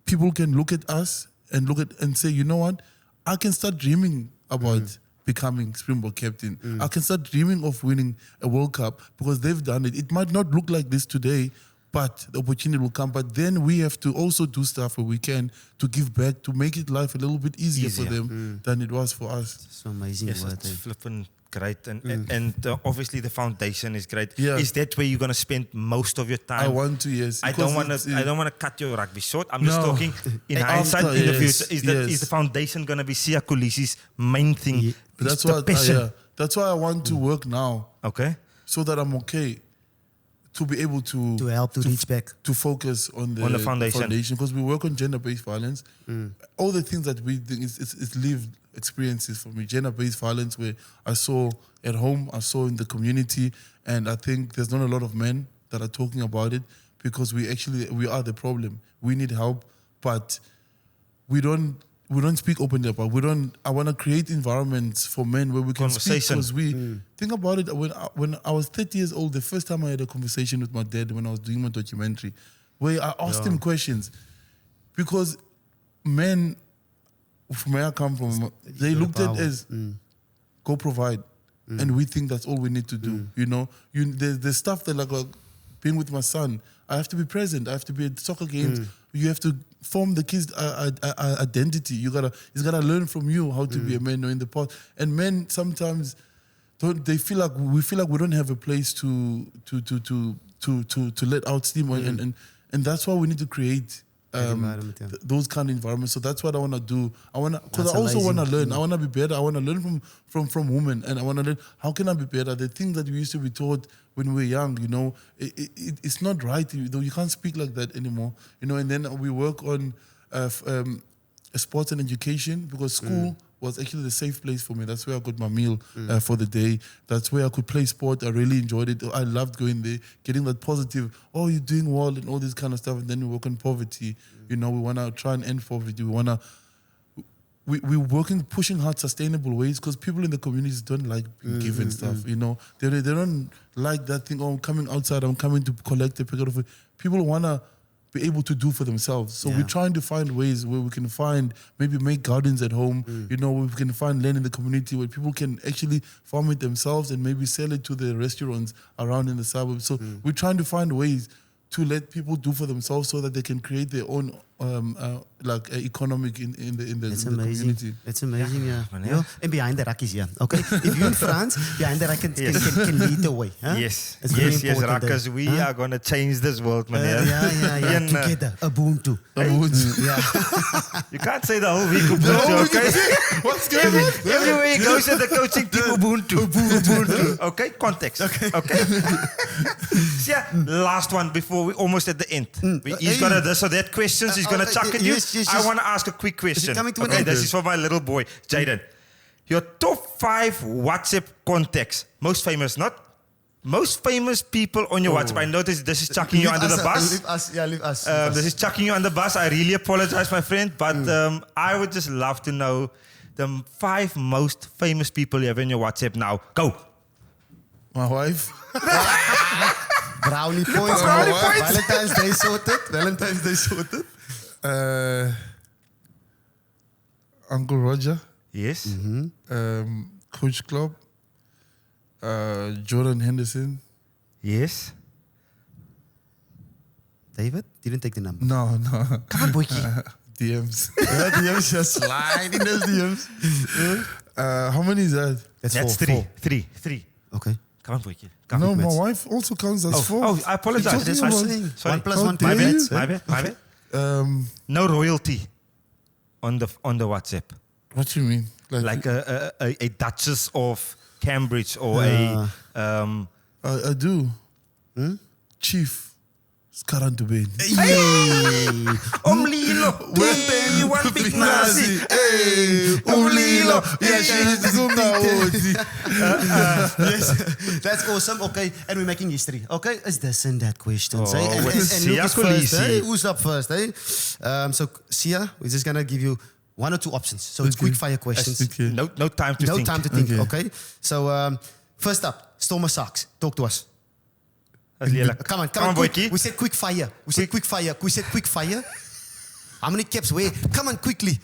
people can look at us and say, you know what? I can start dreaming about becoming Springbok captain. I can start dreaming of winning a World Cup because they've done it. It might not look like this today, but the opportunity will come. But then we have to also do stuff where we can to give back, to make it life a little bit easier. For them than it was for us. So amazing. Yes, word, it's flipping great. And obviously the foundation is great. Yeah. Is that where you're going to spend most of your time? I want to, yes. I don't want to cut your rugby short. I'm just talking in hindsight, in the future. Is the foundation going to be Siya Kolisi's main thing? Yeah. That's what. That's why I want to work now. Okay. So that I'm okay to be able to help to reach back, to focus on the foundation, because we work on gender-based violence. All the things that we do is lived experiences for me. Gender-based violence, where I saw at home, I saw in the community, and I think there's not a lot of men that are talking about it, because we are the problem. We need help, but we don't speak openly about it. I want to create environments for men where we can speak, because think about it. When I was 30 years old, the first time I had a conversation with my dad when I was doing my documentary, where I asked him questions, because men, from where I come from, they looked at as go provide, and we think that's all we need to do. You know, there's stuff that, like being with my son, I have to be present. I have to be at soccer games. You have to form the kid's identity. He's gotta learn from you how to be a man in the past. And men sometimes we feel like we don't have a place to let out steam, and that's why we need to create environment, those kind of environments. So that's what I want to do. Because That's I also want to amazing. learn. I want to be better. I want to learn from women, and I want to learn how can I be better. The things that we used to be taught when we were young, it's not right. You can't speak like that anymore. And then we work on sports and education, because school was actually the safe place for me. That's where I got my meal for the day. That's where I could play sport. I really enjoyed it. I loved going there, getting that positive, oh, you're doing well and all this kind of stuff. And then we work on poverty. We want to try and end poverty. We're working, pushing hard, sustainable ways, because people in the communities don't like being given stuff. They don't like that thing, oh, I'm coming outside, I'm coming to collect a packet of food. People want to be able to do for themselves. So we're trying to find ways where we can maybe make gardens at home, where we can find land in the community where people can actually farm it themselves and maybe sell it to the restaurants around in the suburbs. So we're trying to find ways to let people do for themselves so that they can create their own economic in the community. It's amazing, yeah. And Behind the Ruck is here. Okay, if you're in France, Behind the Ruck can lead the way. Huh? Yes, It's very yes, important Ruckers. there. We are going to change this world, man. Yeah. Together, Ubuntu. Yeah. You can't say the whole week Ubuntu, okay? What's going on? Everywhere he goes at the coaching team, Ubuntu. Okay, context. Okay. Yeah, last one before we almost at the end. He's got a this or that questions. He's going to chuck at you. Yes. I want to ask a quick question. coming to an Okay, end? this is for my little boy, Jaden. Your top 5 WhatsApp contacts. Most famous, not most famous people on your WhatsApp. I noticed this is chucking you under the bus. Leave us. This is chucking you under the bus. I really apologize, my friend. But I would just love to know the 5 most famous people you have in your WhatsApp now. Go. My wife. Brownie points. Brownie points. Valentine's Day sorted. Uncle Roger. Yes. Coach Club. Jordan Henderson. Yes. David didn't take the number. No. Come on, boykie. DMs. DMs just slide in those DMs. How many is that? That's 4. 3. Okay. Come on, boykie. No, my wife also counts as 4. Oh, I apologize. That's Sorry. what I'm saying. Sorry. 1 plus How 1 dare plus you? My bad. No royalty on the WhatsApp. What do you mean? Like a Duchess of Cambridge or I do. Chief Skarantu Bain. Omlilo, you want big nasi. Hey, Umlilo. Yeah, she's Yes, that's awesome. Okay, and we're making history. Okay, it's this and that questions. Oh, And with Siya who's first, Kolisi. Who's up first? So Siya, we're just gonna give you 1 or 2 options. So it's quick fire questions. Okay. No time to No think. time to think. Okay. Okay. So first up, Stormer Sharks. Talk to us. That's lelijk. Come on, boykie. quick. We said quick fire. We said quick fire. How many caps? Where? Come on, quickly.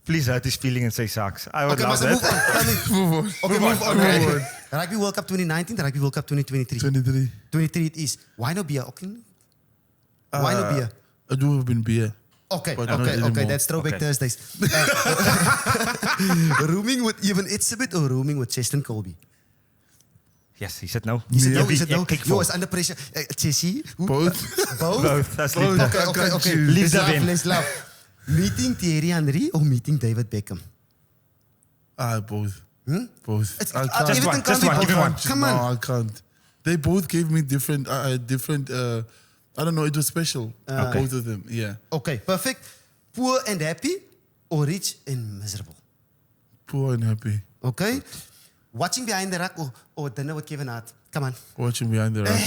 Please hurt his feeling and say socks. I would Okay, love Master, move that. on. Move on. Okay, move on. Move on. Rugby World Cup 2019, the Rugby World Cup 2023. 23. 23 it is. Why no beer? Okay. Why no beer? I do have been beer. Okay, But not anymore. That's Throwback Okay. Thursdays. Rooming with Evan Itzebit or rooming with Cheston Colby? Yes, he said no. He said no, Yeah, he said no. click You for. was under pressure. Chessie? Both. Both? Both. That's lief. Okay. Leave that in. Let's love. Meeting Thierry Henry or meeting David Beckham? Both. It's- Both. I uh, can't. Just one, everything just can't be one, give me both. one. Come on. No, I can't. They both gave me different. I don't know. It was special. Both of them. Yeah. Okay, perfect. Poor and happy or rich and miserable? Poor and happy. Okay. Watching Behind the Ruck or dinner with Kevin Hart? Come on. Watching Behind the Ruck.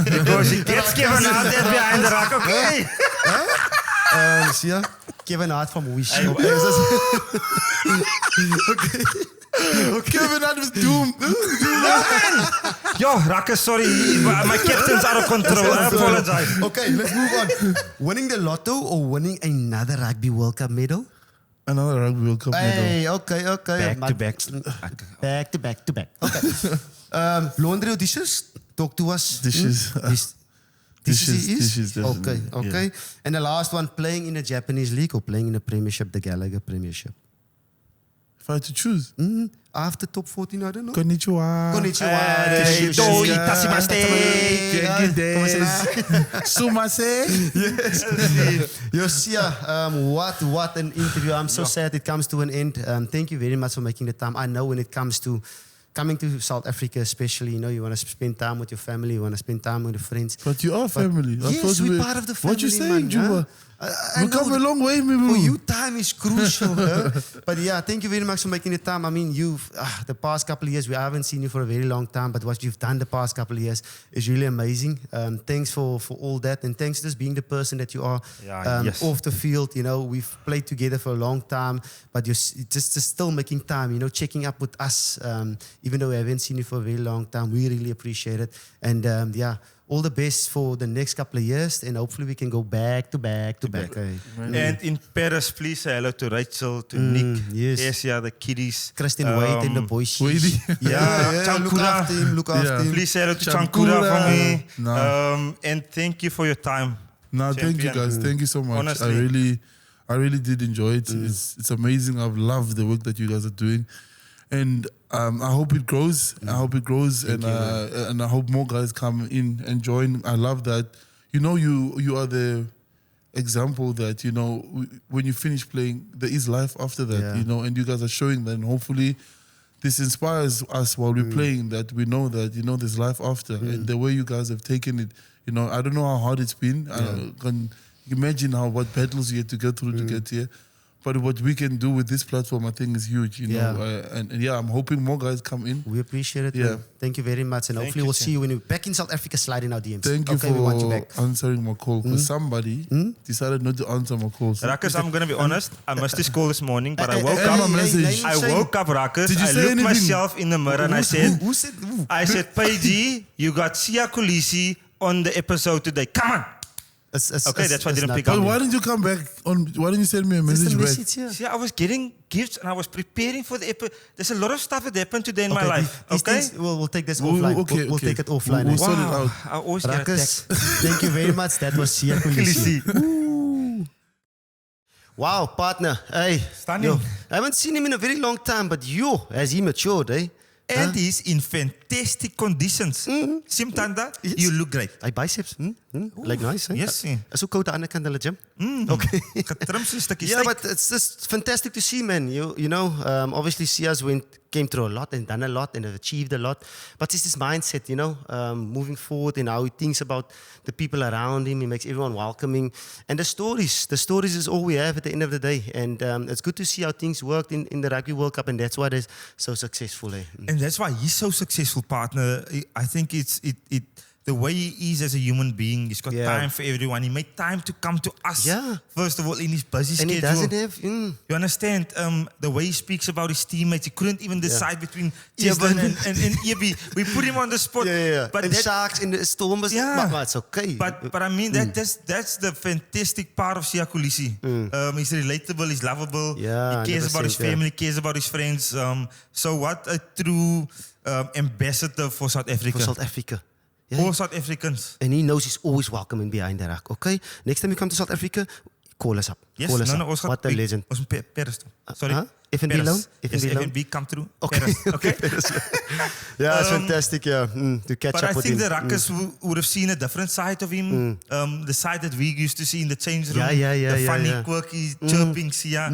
Because he gets given out there behind the Ruck. Okay. Siya? Kevin Hart from Wish. Hey, Kevin Hart was doomed. Yo, Ruckers, sorry. My captain's out of control. I apologize. Okay, let's move on. Winning the lotto or winning another Rugby World Cup medal? Another Rugby World Cup medal. Hey, okay. Back to back. Okay. Laundry or dishes? Talk to us. Dishes. Dishes. Definitely. Okay. Yeah. And the last one, playing in a Japanese league or playing in a Premiership, the Gallagher Premiership? If I had to choose. After top 14, I don't know. Konnichiwa. Konnichiwa. Hey, doi, itashimashite. Sumase. Yes, what an interview. I'm so sad it comes to an end. Thank you very much for making the time. I know when it comes to coming to South Africa especially, you want to spend time with your family, you want to spend time with your friends. But you are family. Yes, we're part of the family. What you saying, Juba? I We come a long way, for maybe. you, time is crucial. But yeah, thank you very much for making the time. I mean, the past couple of years, I haven't seen you for a very long time, but what you've done the past couple of years is really amazing. Thanks for all that, and thanks for just being the person that you are off the field. We've played together for a long time, but you're just still making time, checking up with us. Even though we haven't seen you for a very long time, we really appreciate it. And all the best for the next couple of years, and hopefully we can go back to back. And in Paris, please say hello to Rachel, to Nick, Asia, the kiddies. Kristen Wade and the boys. Look after him. Please say hello to Chankura for me. And thank you for your time. No, thank you guys. Thank you so much. Honestly. I really did enjoy it. It's amazing. I've loved the work that you guys are doing. And I hope it grows. I hope it grows, and I hope more guys come in and join. I love that. You are the example that when you finish playing, there is life after that. And you guys are showing that. And hopefully, this inspires us while we're playing. That we know that there's life after, and the way you guys have taken it. I don't know how hard it's been. I can imagine what battles you had to go through to get here. But what we can do with this platform, I think, is huge. I'm hoping more guys come in. We appreciate it. Man. Thank you very much, and hopefully we'll see you when you're back in South Africa. Slide in our DMs. Thank you for answering my call, because somebody decided not to answer my call. So Ruckers, I'm going to be honest. I missed this call this morning, but I woke up. I woke up, Ruckers. Did you I say looked anything? myself in the mirror and I said, Who said who? I said, Paige, you got Siya Kolisi on the episode today. Come on. Okay, that's why I didn't pick up. But why didn't you come back on? Why didn't you send me a message back? See, I was getting gifts and I was preparing for the episode. There's a lot of stuff that happened today in my life. Okay, we'll take this offline. We'll take it offline. We'll sort it out. I always get Ruckers, thank you very much. That was Siya Kolisi. Wow, partner. Hey, Stunning. I haven't seen him in a very long time, but has he matured, eh? And he's in fantastic conditions. Simtanda, you look great. Hy biceps. Like nice, eh? Yes. Is ook koud aan die ander kant hulle gym. Okay. Yeah, but it's just fantastic to see, man. Obviously Siya's came through a lot and done a lot and have achieved a lot. But it's this mindset, moving forward and how he thinks about the people around him. He makes everyone welcoming. And the stories is all we have at the end of the day. And it's good to see how things worked in the Rugby World Cup, and that's why they're so successful. And that's why he's so successful, partner. I think it's the way he is as a human being. He's got time for everyone. He made time to come to us. Yeah. First of all, in his busy schedule. And he doesn't have... You understand? The way he speaks about his teammates. He couldn't even decide between Chesden and Ebi. We put him on the spot. Yeah. But and Sharks in the Stormers. Yeah. But it's okay. But I mean, that's the fantastic part of Siya Kolisi. He's relatable. He's lovable. Yeah, he cares about his family. Cares about his friends. So what a true ambassador for South Africa. For South Africa. Yeah. All South Africans. And he knows he's always welcome in Behind the Ruck, okay? Next time you come to South Africa, call us up. Yes, call us up. What a legend. Paris. Sorry. F&B loan? F&B come through. Okay. Paris. Okay. Yeah, it's fantastic, to catch up with him. But I think the Ruckers would have seen a different side of him. The side that we used to see in the change room. The funny, quirky, chirping Siya,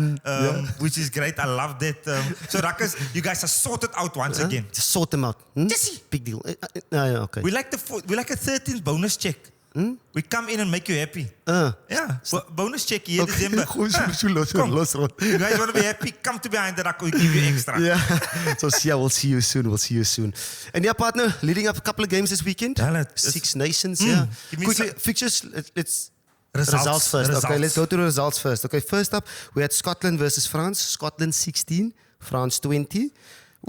which is great. I love that. So Ruckers, you guys are sorted out once again. Just sort them out. Big deal. Okay. We like a 13th bonus check. We come in and make you happy. Yeah. Bonus check here December. You guys want to be happy? Come to Behind the Ruck. We'll give you extra. Yeah. So yeah, we'll see you soon. And yeah, partner, leading up a couple of games this weekend. Six Nations. Yeah. Quickly, fixtures. Let's results first. Okay, let's go to the results first. Okay, first up, we had Scotland versus France. Scotland 16, France 20.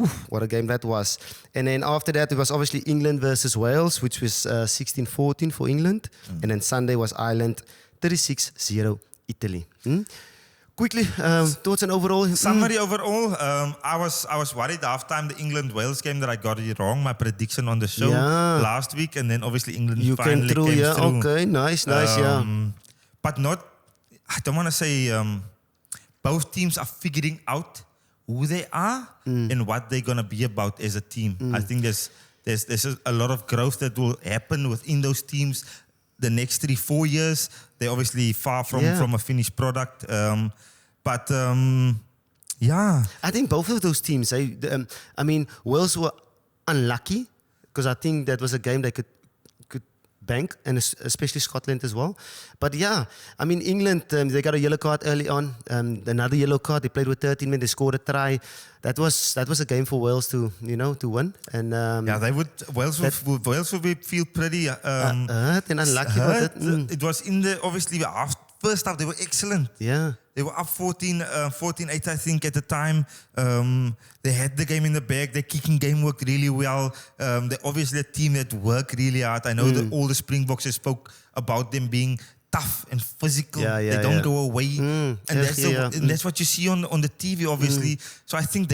Oof, what a game that was. And then after that, it was obviously England versus Wales, which was 16-14 for England. And then Sunday was Ireland 36-0 Italy. Quickly, thoughts and overall? Summary overall, I was worried halftime the England-Wales game that I got it wrong, my prediction on the show last week. And then obviously England finally came through. Okay, nice, But not, I don't want to say both teams are figuring out who they are and what they're going to be about as a team. I think there's a lot of growth that will happen within those teams the next 3-4 years. They're obviously far from a finished product. But I think both of those teams, Wales were unlucky because I think that was a game they could bank, and especially Scotland as well. But England, they got a yellow card early on, another yellow card. They played with 13 men, they scored a try. That was a game for Wales to win. And Wales would feel pretty hurt and unlucky about it. It was in the first half they were excellent. Yeah. They were up 14-8, I think, at the time. They had the game in the bag. Their kicking game worked really well. They're obviously a team that worked really hard. I know that all the Springboks spoke about them being tough and physical. They don't go away. And that's what you see on the TV, obviously. So I think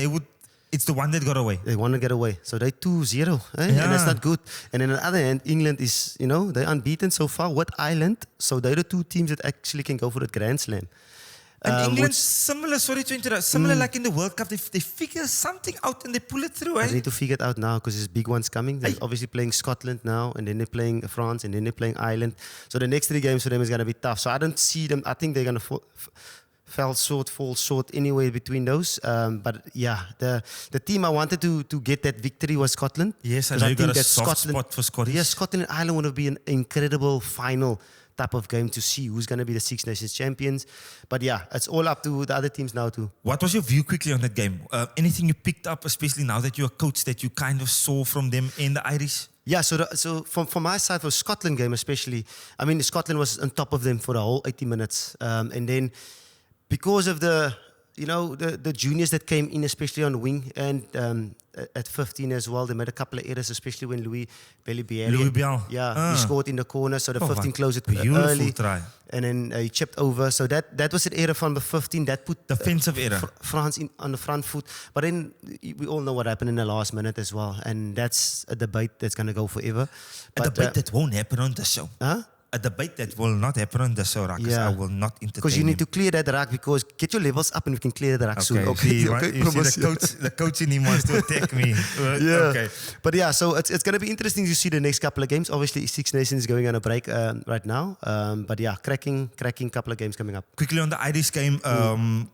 it's the one that got away. They want to get away. So they 2-0. And that's not good. And on the other hand, England is, they're unbeaten so far with Ireland. So they're the two teams that actually can go for the Grand Slam. And England, similar, sorry to interrupt, similar like in the World Cup, they figure something out and they pull it through. They need to figure it out now because there's big ones coming. They're obviously playing Scotland now, and then they're playing France, and then they're playing Ireland. So the next 3 games for them is going to be tough. So I don't see them. I think they're going to fall short anyway between those. But the team I wanted to get that victory was Scotland. Yes, I know you got a soft spot for Scotland. Yes, Scotland and Ireland would be an incredible final type of game to see who's going to be the Six Nations champions. But it's all up to the other teams now too. What was your view quickly on that game? Anything you picked up, especially now that you're a coach, that you kind of saw from them in the Irish? Yeah, so from my side, for the Scotland game especially, Scotland was on top of them for the whole 80 minutes. And then because of the juniors that came in, especially on wing and at 15 as well, they made a couple of errors, especially when Louis Biel. He scored in the corner, so the 15 closed it early. Try. And then he chipped over. So that was an error from the 15. That put defensive error. France on the front foot. But then we all know what happened in the last minute as well. And that's a debate that's going to go forever. A debate that won't happen on the show. Huh? A debate that will not happen on the show, Ruckers. I will not entertain. Because you need to clear that rack, because get your levels up and we can clear the rack soon. Okay. You see the coach in him wants to attack me. Okay. But so it's going to be interesting to see the next couple of games. Obviously, Six Nations is going on a break right now. But cracking couple of games coming up. Quickly on the Irish game,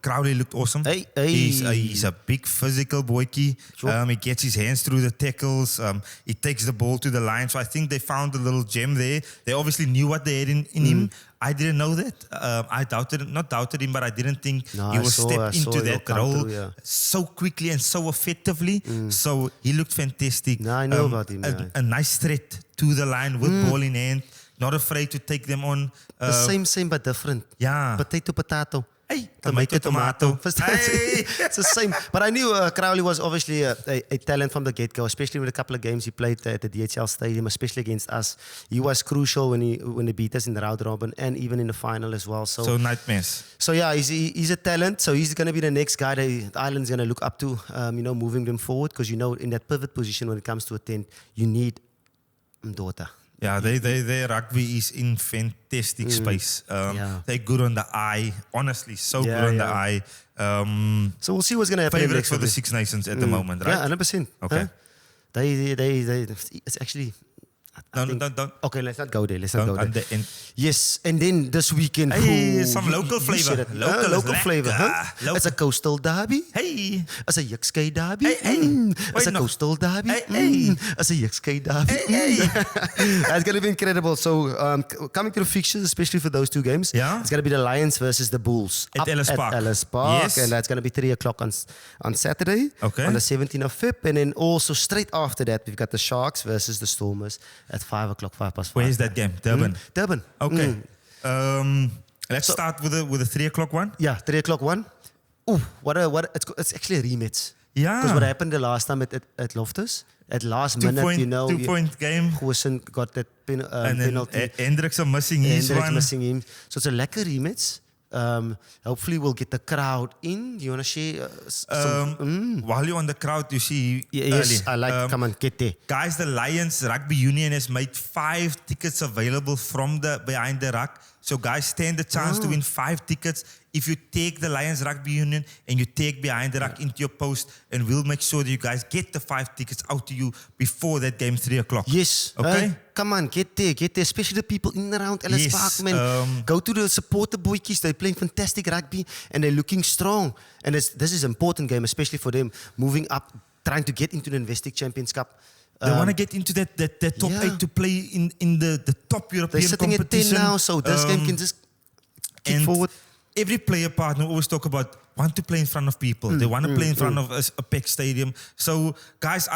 Crowley looked awesome. Hey. He's a big physical boykie. Sure. He gets his hands through the tackles. He takes the ball to the line. So I think they found a little gem there. They obviously knew what they had in him. I didn't know that. I not doubted him, but I didn't think he would step into that role so quickly and so effectively. So he looked fantastic. I know about him. A nice threat to the line with ball in hand. Not afraid to take them on. The same but different. Yeah. Potato. Hey, tomato. Hey. It's the same. But I knew Crowley was obviously a talent from the get-go, especially with a couple of games he played at the DHL Stadium, especially against us. He was crucial when they beat us in the round robin and even in the final as well. So nightmares. So he's a talent. So he's going to be the next guy the Ireland's going to look up to, moving them forward. Because in that pivot position when it comes to a 10, you need Mdota. Yeah, their rugby is in fantastic space. They're good on the eye. Honestly, so good on the eye. So we'll see what's going to happen. Favorite for the Six Nations at the moment, right? Yeah, 100%. Okay. It's actually... Don't. Okay, let's not go there. Yes, and then this weekend... some local flavor. Local flavor, huh? It's a coastal derby. Hey. It's a Yuxkay derby. Hey. It's a coastal derby. It's a Yuxkay derby. That's going to be incredible. So, coming to the fixtures, especially for those two games, it's going to be the Lions versus the Bulls. At Ellis Park. Yes. And that's going to be 3 o'clock on Saturday, on the 17th of Feb. And then also straight after that, we've got the Sharks versus the Stormers at 5 o'clock, 5:05. Where is that game? Durban. Durban. Okay. Let's start with the 3 o'clock one. Yeah, 3 o'clock one. Ooh, it's actually a rematch. Yeah. Because what happened the last time at Loftus, at last minute, 2-point game. Goosen got that penalty. And Hendrik's missing his one. Missing him. So it's a lekker rematch. Hopefully we'll get the crowd in. Do you want to share While you're on the crowd, you see Yes, I like, come on, get there. Guys, the Lions Rugby Union has made 5 tickets available from the Behind the Ruck. So guys, stand the chance to win 5 tickets if you take the Lions Rugby Union and you take Behind the Ruck into your post, and we'll make sure that you guys get the 5 tickets out to you before that game, 3 o'clock. Yes. Okay? Come on, get there, especially the people in and around Ellis Yes, Park, man. Go to the support the boykies. They're playing fantastic rugby and they're looking strong. And this is an important game, especially for them moving up, trying to get into the Investec Champions Cup. They want to get into that top 8 to play in the top European they're sitting competition. at 10 now, so this game can just kick forward. Every player partner always talk about want to play in front of people. They want to play in front of a PEC stadium. So guys,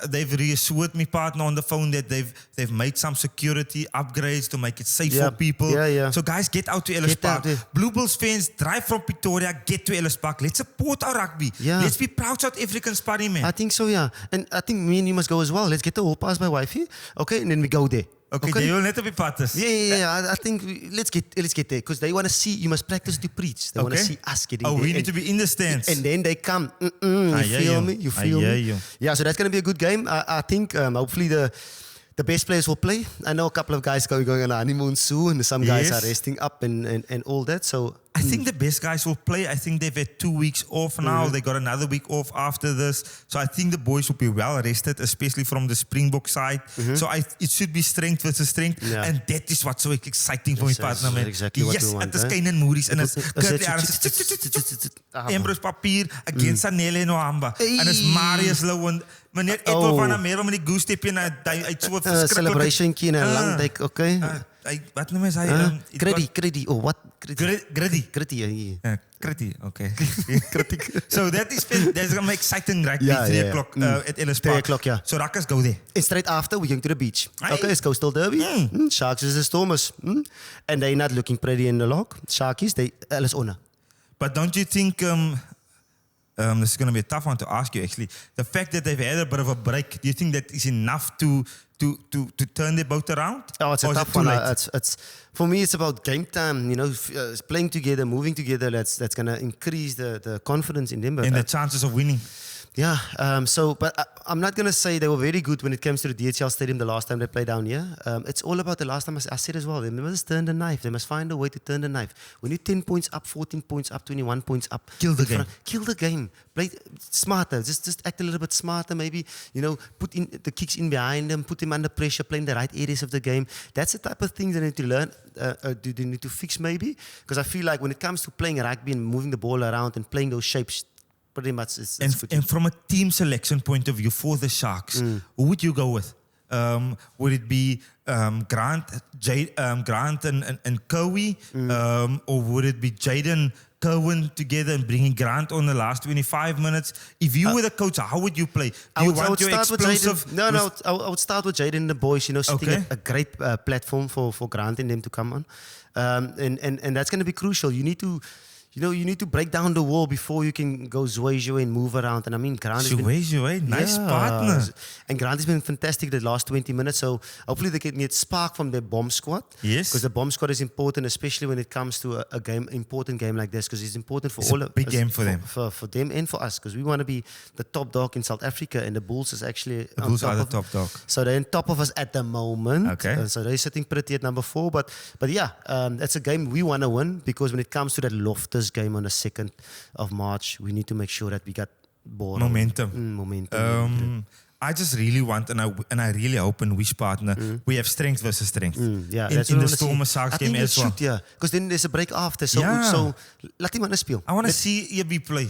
they've reassured me, partner, on the phone that they've made some security upgrades to make it safe for people. So guys, get out to Ellis Park. Blue Bulls fans, drive from Pretoria, get to Ellis Park. Let's support our rugby. Let's be proud South Africans, party, man. I think so, yeah. And I think me and you must go as well. Let's get the whole pass by wifey. Okay, and then we go there. Okay, they will net be partners. Yeah. I think let's get there because they want to see. You must practice to preach. They want to see us getting there. We need to be in the stands. And then they come. You feel me? You feel me? Yeah, so that's going to be a good game. I think hopefully the best players will play. I know a couple of guys going on a honeymoon soon. Some guys are resting up and all that. So I think the best guys will play. I think they've had 2 weeks off now. They got another week off after this. So I think the boys will be well rested, especially from the Springbok side. So it should be strength versus strength. And that is what's so exciting for me, partner, man. Exactly what we want. Het is Kane en Moody's. En het is Kurtley Ambrose Papier against Sanele en Ohamba. En het is Marius Lowen. Meneer Edward van der Merwe met die goose-tipje en hy het so wat verschrikkelijke... celebration in een lang dijk, oké. Wat noem hy? Credit. Oh, what? Gritty, okay. So that's going to be exciting, right? 3 o'clock at Ellis Park. 3 o'clock, yeah. So Ruckers go there. And straight after, we're going to the beach. Okay, it's Coastal Derby. Sharks versus Stormers. And they're not looking pretty in the log. Sharkies, they Ellis owner. But don't you think... this is going to be a tough one to ask you, actually. The fact that they've had a bit of a break, do you think that is enough to turn their boat around? Oh, it's a tough one. It's for me, it's about game time. You know, playing together, moving together. That's going to increase the confidence in them. And the chances of winning. Yeah, but I'm not going to say they were very good when it comes to the DHL Stadium the last time they played down here. It's all about the last time I said as well. They must turn the knife. They must find a way to turn the knife. When you're 10 points up, 14 points up, 21 points up. Kill the game. Kill the game. Play smarter. Just act a little bit smarter maybe. You know, put in the kicks in behind them, put them under pressure, play in the right areas of the game. That's the type of thing they need to learn. They need to fix maybe. Because I feel like when it comes to playing rugby and moving the ball around and playing those shapes, pretty much it's and from a team selection point of view for the Sharks, who would you go with? Would it be Grant and Cowie, or would it be Jaden Cohen together and bringing Grant on the last 25 minutes? If you were the coach, how would you play? Do you want your explosive? I would start with Jaden and the boys. You know, setting a great platform for Grant and them to come on, and that's going to be crucial. You need to break down the wall before you can go Zway and move around. And I mean, Grant Zway, nice partner. And Grant has been fantastic the last 20 minutes. So hopefully they can get spark from their bomb squad. Yes. Because the bomb squad is important, especially when it comes to a important game like this. Because it's important for it's all a of big us, game for them. For them and for us. Because we want to be the top dog in South Africa. And the Bulls is actually the Bulls are the top dog. So they're on top of us at the moment. Okay. So they're sitting pretty at number 4. But yeah, that's a game we want to win. Because when it comes to that Loftus game on the 2nd of March, we need to make sure that we got ball momentum. I just really want, and I really hope and wish, partner, we have strength versus strength. Yeah, in the Stormers Sharks game as well. Yeah, because then there's a break after. So let him speel. I want to see EB play.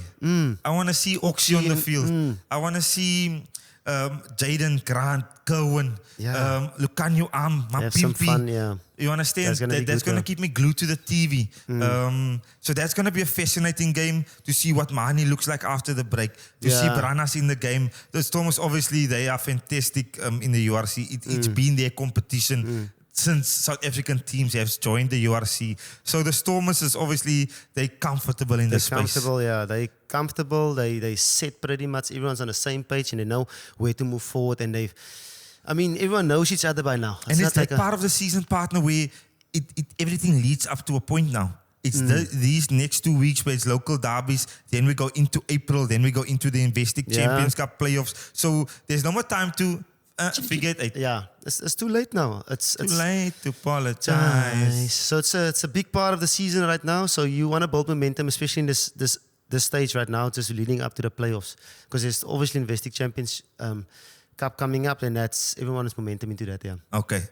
I want to see Oxy on the field. I want to see Jaden, Grant, Cohen, Lucanio have some fun, yeah. You understand? That's going to keep me glued to the TV. So that's going to be a fascinating game to see what Mahani looks like after the break. To see Branas in the game. The Stormers, obviously, they are fantastic in the URC. It's been their competition since South African teams have joined the URC. So the Stormers is obviously, they're comfortable in the space. They're comfortable. They set pretty much. Everyone's on the same page and they know where to move forward. And everyone knows each other by now. It's like part of the season, partner, where everything leads up to a point now. It's these next 2 weeks where it's local derbies. Then we go into April. Then we go into the Investing Champions Cup playoffs. So there's no more time to forget it. Yeah, it's too late now. It's too late to apologize. So it's a big part of the season right now. So you want to build momentum, especially in this stage right now, just leading up to the playoffs. Because there's obviously Investing Champions Cup coming up, and that's everyone's momentum into that. Yeah. Okay.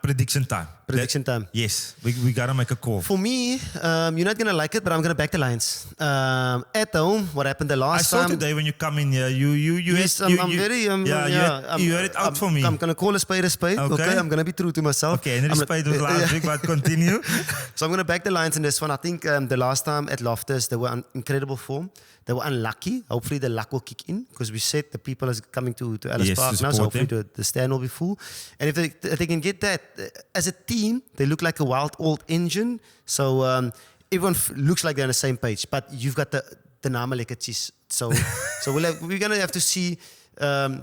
Prediction time. Prediction time. Yes, we gotta make a call. For me, you're not gonna like it, but I'm gonna back the Lions. At home, what happened the last time? I saw today when you come in here, you yes, had, you had it out for me. I'm gonna call a spade a spade. Okay, I'm gonna be true to myself. Okay, and the spade was last week, but continue. So I'm gonna back the Lions in this one. I think the last time at Loftus they were in incredible form. They were unlucky. Hopefully the luck will kick in because we said the people are coming to Ellis Park now. So hopefully the stand will be full. And if they can get that as a team, they look like a wild old engine. So everyone looks like they're on the same page. But you've got the name lekkertjies. So we're gonna have to see.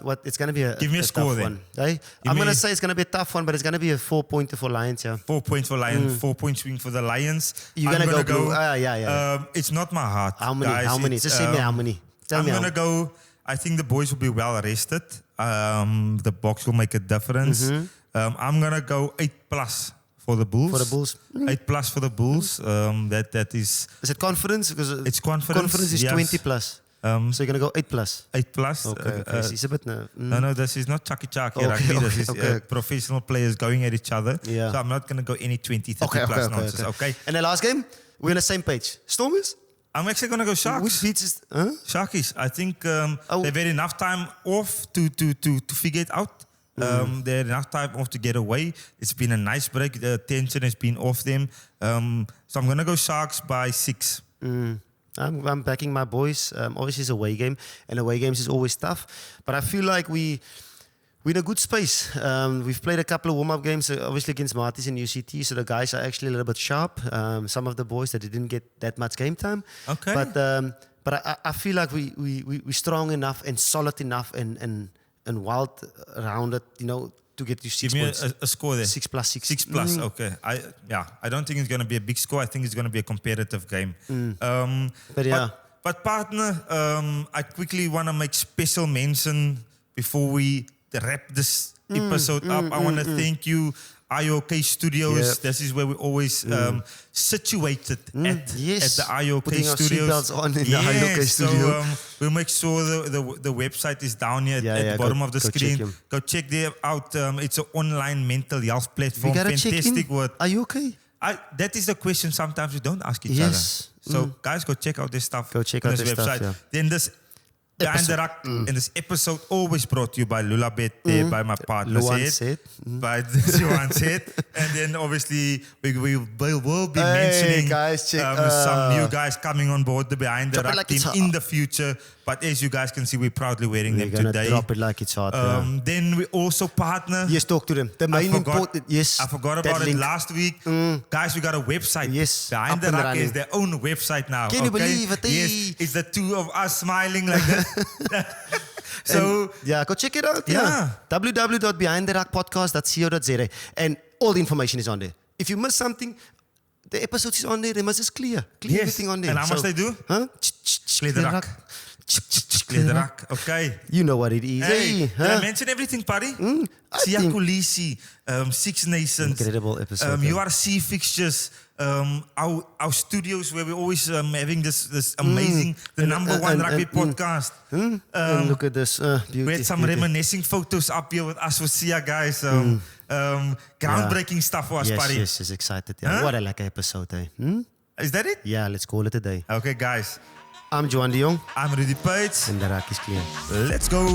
What it's gonna be give me a score tough one. Right? I'm gonna say it's gonna be a tough one, but it's gonna be a 4-pointer for Lions. Yeah, 4 points for Lions, 4 points win for the Lions. You're gonna go. Yeah. It's not my heart. How many? Guys, how many? Just say me how many. Tell me. I'm gonna go. I think the boys will be well rested. The box will make a difference. I'm gonna go 8+ for the Bulls. For the Bulls. 8+ for the Bulls. That is. Is it confidence? Because it's confidence. Confidence is 20+. So you're going to go 8+. 8+. Okay. It's a bit No, this is not chucky rugby. This is professional players going at each other. Yeah. So I'm not going to go any 20, 30+ nonsense. Okay. And the last game, we're on the same page. Stormers? I'm actually going to go Sharks. Which beats Sharkies. I think they've had enough time off to figure it out. They had enough time off to get away. It's been a nice break. The tension has been off them. So I'm going to go Sharks by 6. I'm backing my boys. Obviously, it's a away game, and away games is always tough. But I feel like we're in a good space. We've played a couple of warm-up games, obviously against Martis and UCT, so the guys are actually a little bit sharp. Some of the boys that didn't get that much game time. Okay. But I feel like we're strong enough and solid enough and wild-rounded, to get you 6 points. Give me a score there. 6+6. 6+, okay. I don't think it's going to be a big score. I think it's going to be a competitive game. But partner, I quickly want to make special mention before we wrap this episode up. I want to thank you, IOK Studios. Yep. This is where we always situated at the IOK Putting Studios. Our seatbelts on in the IOK studio. So we'll make sure the website is down here at the bottom of the screen. Go check them out. It's an online mental health platform. Fantastic word. Are you okay? That is the question sometimes we don't ask each other. So guys, go check out this stuff. Go check out this website. Stuff, yeah. Then this Behind the Ruck, and this episode always brought to you by Lulabet, by my partner by Johan said. And then obviously we will be mentioning some new guys coming on board the Behind the Ruck team in the future. But as you guys can see, we're proudly wearing them today. Drop it like it's hot. Then we also partner. Yes, talk to them. The main important. Yes, I forgot about it last week. Guys, we got a website. Yes, Behind the Ruck is their own website now. Can you believe it? Yes, it's the two of us smiling like that. So go check it out. www.behindtheruckpodcast.co.za, and all the information is on there. If you miss something, the episode is on there. They must just clear everything on there. And how much they do? Clear the Ruck. Clear the Ruck. Okay. You know what it is. Did I mention everything, buddy? Siya Kolisi, Six Nations. Incredible episode. URC Fixtures. Our studios where we're always having this amazing, the number one rugby podcast. Look at this. Beauty, we had some reminiscing photos up here with us with Siya, guys. Groundbreaking stuff for us, buddy. Yes, excited. Yeah. What a like episode, eh? Is that it? Yeah, let's call it a day. Okay, guys. I'm Johan de Jong. I'm Rudy Pates. And the Ruck is clear. Let's go.